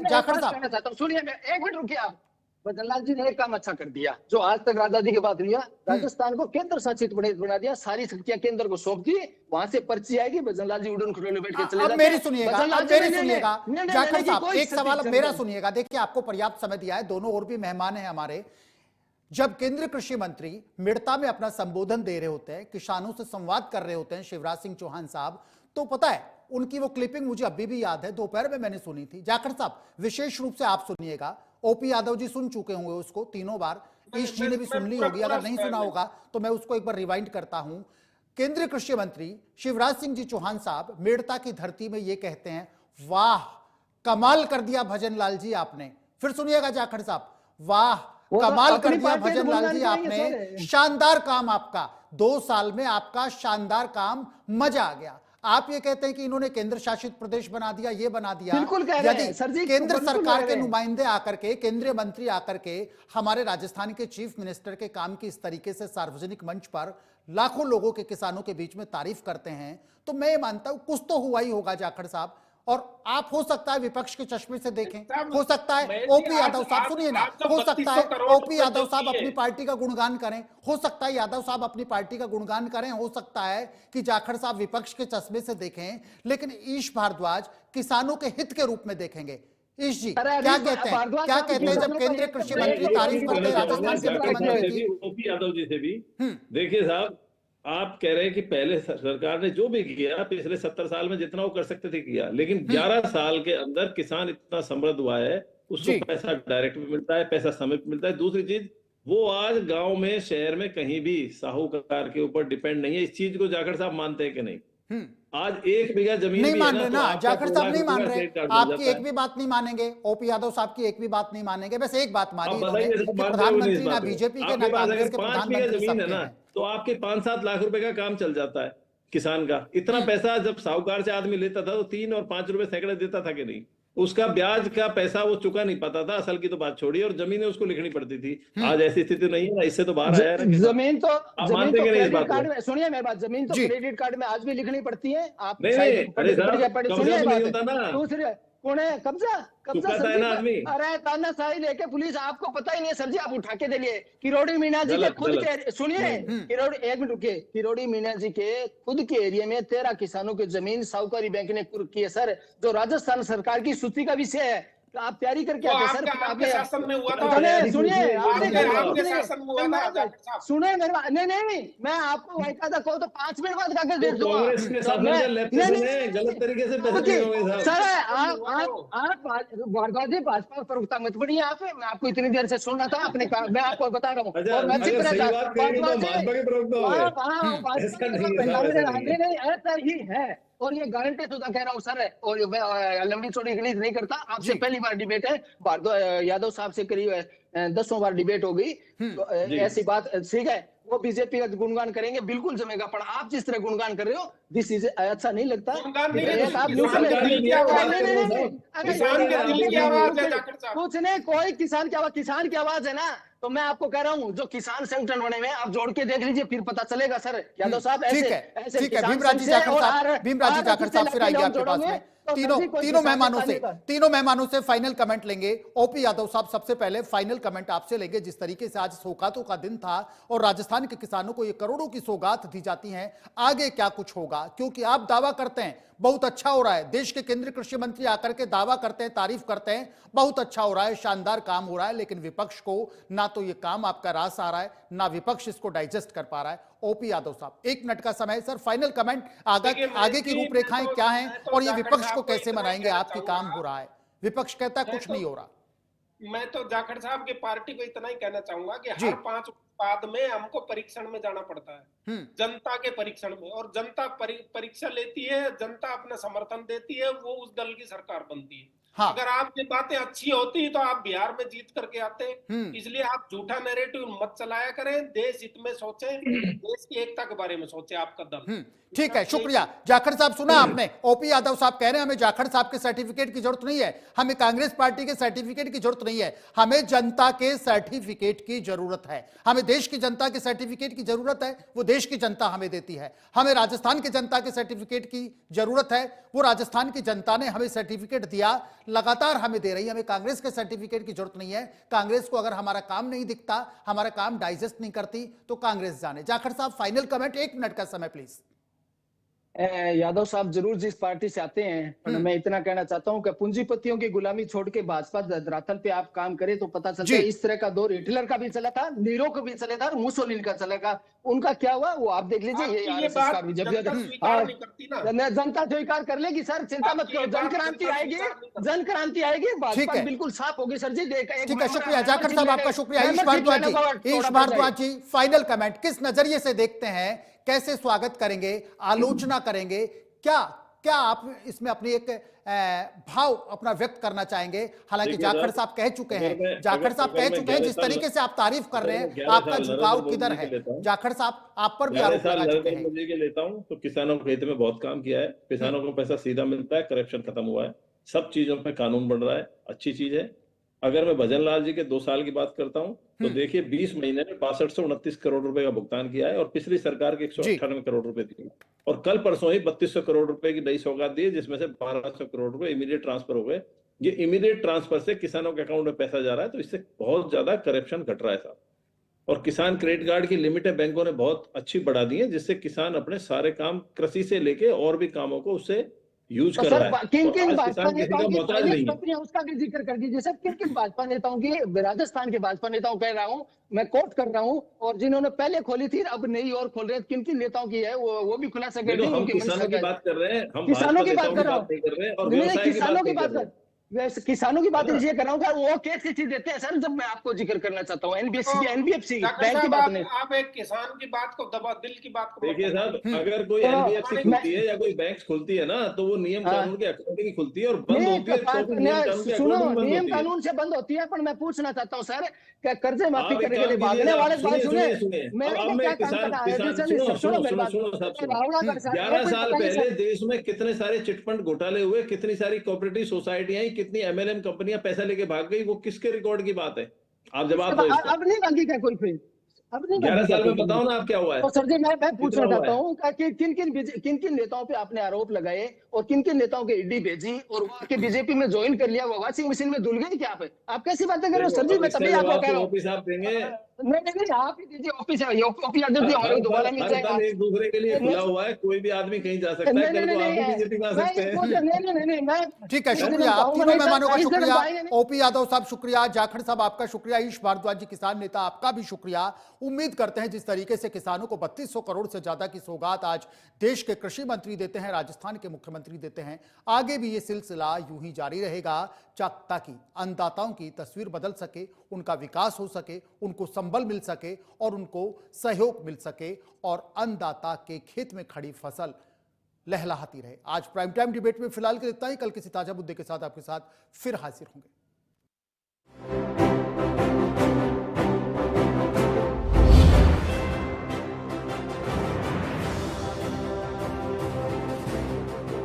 जाखड़ साहब, सुनिए, एक मिनट रुकिए आप। भजनलाल जी ने एक काम अच्छा कर दिया, जो आज तक राजा जी की बात नहीं है, राजस्थान को केंद्र शासित प्रदेश बना दिया, सारी शक्तियां केंद्र को सौंप दी, वहां से पर्ची आएगी, भजनलाल जी उड़न खटोले बैठ के चले जाते। मेरी सुनिएगा, जाखड़ साहब एक सवाल अब मेरा सुनिएगा। देखिए आपको पर्याप्त समय दिया है, दोनों और भी मेहमान हैं हमारे। जब केंद्रीय कृषि मंत्री मिड़ता में अपना संबोधन दे रहे होते हैं, किसानों से संवाद कर रहे होते हैं शिवराज सिंह चौहान साहब, तो पता है उनकी वो क्लिपिंग मुझे अभी भी याद है, दोपहर में मैंने सुनी थी। जाखड़ साहब विशेष रूप से आप सुनिएगा, ओपी यादव जी सुन चुके होंगे उसको तीनों बार, ईश जी ने भी सुन ली होगी, अगर नहीं सुना होगा तो मैं उसको एक बार रिवाइंड करता हूं। केंद्रीय कृषि मंत्री शिवराज सिंह जी चौहान साहब मेड़ता की धरती में ये कहते हैं, वाह कमाल कर दिया भजनलाल जी आपने। फिर सुनिएगा जाखड़ साहब, वाह कमाल कर दिया भजनलाल जी आपने, शानदार काम आपका, 2 साल में आपका शानदार काम, मजा आ गया। आप ये कहते हैं कि इन्होंने केंद्र शासित प्रदेश बना दिया, ये बना दिया। यदि केंद्र सरकार के नुमाइंदे आकर के, केंद्रीय मंत्री आकर के हमारे राजस्थान के चीफ मिनिस्टर के काम की इस तरीके से सार्वजनिक मंच पर लाखों लोगों के, किसानों के बीच में तारीफ करते हैं, तो मैं ये मानता हूं कुछ तो हुआ ही होगा जाखड़ साहब। और आप हो सकता है विपक्ष के चश्मे से देखें, साहब, हो सकता है मैं ओपी आज- यादव साहब, आज- सुनिए ना, आज जो हो सकता 3200 है करोड़ ओपी रुपए यादव जो साहब दिए, अपनी पार्टी का गुणगान करें, हो सकता है यादव साहब अपनी पार्टी का गुणगान करें, हो सकता है कि जाखड़ साहब विपक्ष के चश्मे से देखें, लेकिन ईश भारद्वाज किसानों के हित के रूप में देखेंगे। ईश जी अरे क्या अभी कहते हैं, भारद्वाज क्या साहब कहते हैं जब किसानों का केंद्रीय हित कृषि में मंत्री एक तारीफ करते हैं राजस्थान के मुख्यमंत्री की? ओपी यादव जी से भी देखिए साहब, आप कह रहे हैं कि पहले सरकार ने जो भी किया पिछले 70 साल में जितना वो कर सकते थे किया, लेकिन 11 साल के अंदर किसान इतना समृद्ध हुआ है, उसको पैसा डायरेक्ट भी मिलता है, पैसा समय पे मिलता है। दूसरी चीज, वो आज गांव में शहर में कहीं भी साहूकार के ऊपर डिपेंड नहीं है। इस चीज को जाखड़ साहब मानते हैं कि नहीं? आज 1 बीघा जमीन नहीं भी मान है रहे तो ना, आपका जाखड़ 2 साहब लाख नहीं मान रुपए का रहे, क्रेडिट कार्ड मिल आपकी जाता एक है। भी बात नहीं मानेंगे, ओपी यादव साहब की एक भी बात नहीं मानेंगे। बस एक बात मानी अब इन्होंने बताइए, कि सब मानते हो प्रधानमंत्री नहीं इस ना बात को? बीजेपी के ना आपके पास कांग्रेस अगर के, 5 बीघा प्रधानमंत्री जमीन है सबके ना, हैं। तो आपके 5-7 लाख रुपए का काम चल जाता है किसान का। इतना पैसा जब साहूकार से आदमी लेता था तो 3 और 5 रुपए सैकड़े देता था कि नहीं? उसका ब्याज का पैसा वो चुका नहीं पाता था, असल की तो बात छोड़िए, और जमीनें उसको लिखनी पड़ती थी। आज ऐसी स्थिति नहीं है ना, इससे तो बाहर आया है ना। जमीन तो मानते कि नहीं इस क्रेडिट बात कार्ड को? में, सुनिए मेरी बात, जमीन तो क्रेडिट कार्ड में आज भी लिखनी पड़ती है। आप नहीं, शायद नहीं, अरे साहब, सुनिए कब्जा तो नहीं बात, होता ना। दूसरी कौन है कब्जा चुकाता है सर ना जी, आदमी। अरे तानाशाही लेके पुलिस, आपको पता ही नहीं है सर जी, आप उठा के दे लिए किरोड़ी मीना जी के गलत, खुद गलत। के, सुनिए किरोड़ी, एक मिनट रुकिए, किरोड़ी मीना जी के खुद के एरिया में 13 किसानों की जमीन साहूकारी बैंक ने कुर्क की है सर, जो राजस्थान सरकार की सूची का विषय है। तो आप तैयारी करके वो आते सर, आपके शासन में हुआ था। सुनिए आपके शासन में हुआ था जाखड़ साहब। सुने मेरे बात, नहीं मैं आपको वायदा कहो तो 5 मिनट बाद कागज भेज दूंगा। कांग्रेस के शासन में लेफ्टिनेंट ने गलत तरीके से पैसे दिए होंगे साहब। सर आप भारद्वाज जी भाजपा प्रवक्ता मत बनिए आप, मैं आपको इतनी देर से सुन रहा था अपने मैं आपको बता रहा हूँ, और मैं अगर सही बात कहेंगे तो भाजपा के प्रवक्ता हो गए। ऐसा नहीं है साहब, ऐसा नहीं है। नहीं ऐसा ही है, और ये गारंटी शुदा कह रहा हूँ सर, और मैं लंबी चौड़ी गणित नहीं करता। आपसे पहली बार डिबेट है, भारद्वाज यादव साहब से करीब 10 बार डिबेट हो गई, तो ऐसी बात ठीक है, वो बीजेपी का गुणगान करेंगे, बिल्कुल जमेगा, पर आप जिस तरह गुणगान कर रहे हो दिस इज अच्छा नहीं लगता। गुणगान नहीं है, एक आप किसान के दिल की आवाज है। किसान के दिल की आवाज है जाखड़ साहब। कुछ नहीं, कोई किसान की आवाज है ना, तो मैं आपको कह रहा हूँ जो किसान संगठन बने हुए हैं, आप जोड़ के देख लीजिए, फिर पता चलेगा सर यादव साहब। ठीक है, ठीक है, भीमराजी जाखड़ साहब फिर आएंगे आपके पास में। तीनों मेहमानों से फाइनल कमेंट लेंगे। ओपी यादव साहब, सबसे पहले फाइनल कमेंट आपसे लेंगे। जिस तरीके से आज सौगातों का दिन था और राजस्थान के किसानों को ये करोड़ों की सौगात दी जाती हैं, आगे क्या कुछ होगा? क्योंकि आप दावा करते हैं बहुत अच्छा हो रहा है, देश के केंद्रीय कृषि मंत्री आकर के दावा करते हैं, तारीफ करते हैं, बहुत अच्छा हो रहा है, शानदार काम हो रहा है, लेकिन विपक्ष को ना तो ये काम आपका रास आ रहा है, ना विपक्ष इसको डाइजेस्ट कर पा रहा है। ओपी यादव साहब, 1 मिनट का समय सर, फाइनल कमेंट, आगे की रूपरेखाएं क्या हैं और ये विपक्ष को कैसे मनाएंगे? आपकी काम हो रहा है, विपक्ष कहता है कुछ नहीं हो रहा। मैं तो जाखड़ साहब की पार्टी को इतना ही कहना चाहूंगा कि हर 5 उत्पाद में हमको परीक्षण में जाना पड़ता है, जनता के परीक्षण में, और जनता परीक्षा लेती है, जनता अपना समर्थन देती है, वो उस दल की सरकार बनती है। हाँ। अगर आपकी बातें अच्छी होती तो आप बिहार में जीत करके आते, इसलिए आप झूठा नैरेटिव मत चलाया करें, देश हित में सोचें, देश की एकता के बारे में सोचे आपका दल। ठीक है, शुक्रिया। जाखड़ साहब, सुना आपने, ओपी यादव साहब कह रहे हैं हमें जाखड़ साहब के सर्टिफिकेट की जरूरत नहीं है, हमें कांग्रेस पार्टी के सर्टिफिकेट की जरूरत नहीं है, हमें जनता के सर्टिफिकेट की जरूरत है, हमें देश की जनता के सर्टिफिकेट की जरूरत है, वो देश की जनता हमें देती है। हमें राजस्थान की जनता के सर्टिफिकेट की जरूरत है, वो राजस्थान की जनता ने हमें सर्टिफिकेट दिया, लगातार हमें दे रही है, हमें कांग्रेस के सर्टिफिकेट की जरूरत नहीं है। कांग्रेस को अगर हमारा काम नहीं दिखता, हमारा काम डाइजेस्ट नहीं करती, तो कांग्रेस जाने। जाखड़ साहब, फाइनल कमेंट, 1 मिनट का समय प्लीज। यादव साहब जरूर जिस पार्टी से आते हैं, पर मैं इतना कहना चाहता हूं कि पूंजीपतियों की गुलामी छोड़ के भाजपा धरातल पे आप काम करें तो पता चलता है। इस तरह का दौर हिटलर का भी चला था, नीरो का भी चला था, और मुसोलिनी का चलेगा, उनका क्या हुआ वो आप देख लीजिए। ये जनता स्वीकार कर लेगी सर, चिंता मत करो, जन क्रांति आएगी, जन क्रांति आएगी, भाजपा बिल्कुल साफ होगी सर जी। ठीक है, शुक्रिया जाखड़ साहब, आपका शुक्रिया। ईश भारद्वाज जी, फाइनल कमेंट, किस नजरिए से देखते हैं, कैसे स्वागत करेंगे, आलोचना करेंगे, क्या आप इसमें अपनी एक भाव अपना व्यक्त करना चाहेंगे? हालांकि जाखड़ साहब कह चुके हैं, जिस तरीके से आप तारीफ कर रहे हैं, आपका झुकाव किधर है? जाखड़ साहब, आप पर भी आरोप लगा चुके हैं। लेता हूं तो किसानों के हित में बहुत काम किया है, किसानों को पैसा सीधा मिलता है, करप्शन खत्म हुआ है, सब चीजों पे कानून बन रहा है, अच्छी चीज है। अगर मैं भजन लाल जी के 2 साल की बात करता हूं तो देखिए 20 महीने में 6229 करोड़ रुपए का भुगतान किया है और पिछली सरकार के 198 करोड़ रुपए दिए और कल परसों ही 3200 करोड़ रुपए की नई सौगात दी, जिसमें से 1200 करोड़ रुपए इमीडिएट ट्रांसफर हो गए। ये इमीडिएट ट्रांसफर से किसानों के अकाउंट में पैसा जा रहा है, तो इससे बहुत ज्यादा करप्शन घट रहा है साहब। और किसान क्रेडिट कार्ड की लिमिटें बैंकों ने बहुत अच्छी बढ़ा दी है, जिससे किसान अपने सारे काम कृषि से लेके और भी कामों को उससे यूज कर रहा है। किन किन और आज भाजपा किसान किसी का नेताओं की मोहताज नहीं है। कंपनियां, उसका भी जिक्र कर दीजिए सर। किन किन भाजपा नेताओं की, राजस्थान के भाजपा नेताओं कह रहा हूँ, मैं कोट कर रहा हूँ, और जिन्होंने पहले खोली थी अब नई और खोल रहे हैं, किन किन नेताओं की है वो भी खुलासा कर दी। हम किसानों की बात कर रहे हैं, हम किसानों की बात कर रहा हूँ, नहीं कर रहे हैं, और व्यवसाय किसानों की बात कर वैसे किसानों की बात इसलिए कर रहा हूँ, वो कैसी चीज देते हैं सर, जब मैं आपको जिक्र करना चाहता हूँ एनबीएफसी बैंक की बात नहीं। आप एक किसान की बात को दबा, दिल की बात को देखिए साहब, अगर कोई एनबीएफसी खुलती है या कोई बैंक खुलती है ना, तो वो नियम कानून के अकॉर्डिंग ही खुलती है और बंद होती है। सुनो, नियम कानून से बंद होती है, पर मैं पूछना चाहता हूँ सर, क्या कर्जे माफी करने के लिए भागने वाले बात सुने। 11 साल पहले देश में कितने सारे चिटफंड घोटाले हुए, कितनी सारी कोऑपरेटिव सोसाइटियां, कितनी एमएलएम कंपनियां पैसा लेके भाग गई, वो किसके रिकॉर्ड की बात है? आप जवाब दो इसका। अब नहीं मांगी क्या कोई फिर? अब नहीं 11 साल में बताओ ना आप क्या हुआ है। तो सर जी मैं पूछना चाहता हूँ कि किन किन नेताओं पे आपने आरोप लगाए और किन किन नेताओं के ईडी भेजी और वो आके बीजेपी में ज्वाइन कर लिया, वो वॉशिंग मशीन में धुल गई क्या? आप कैसी बातें कर रहे हो सर जी? मैं तभी आपको कह रहा हूँ ओपी साहब देंगे। नहीं आप ही दीजिए, ऑफिस है, ऑफिस अध्यक्ष जी हमारे दोबारा मिल जाएगा। एक दूसरे के लिए खुला हुआ है, कोई भी आदमी कहीं जा सकता है, कल को आप भी बीजेपी में आ सकते हैं। नहीं, ठीक है, शुक्रिया आप तीनों मेहमानों का शुक्रिया। ओपी यादव साहब शुक्रिया, जाखड़ साहब आपका शुक्रिया, ईश भारद्वाज जी किसान नेता आपका भी शुक्रिया। उम्मीद करते हैं जिस तरीके से किसानों को 3200 करोड़ से ज्यादा की सौगात आज देश के कृषि मंत्री देते हैं, राजस्थान के मुख्यमंत्री देते हैं, आगे भी ये सिलसिला यूं ही जारी रहेगा ताकि अन्नदाताओं की तस्वीर बदल सके, उनका विकास हो सके, उनको संबल मिल सके और उनको सहयोग मिल सके और अन्नदाता के खेत में खड़ी फसल लहलहाती रहे। आज प्राइम टाइम डिबेट में फिलहाल के इतना ही। कल किसी ताजा मुद्दे के साथ आपके साथ फिर हाजिर होंगे।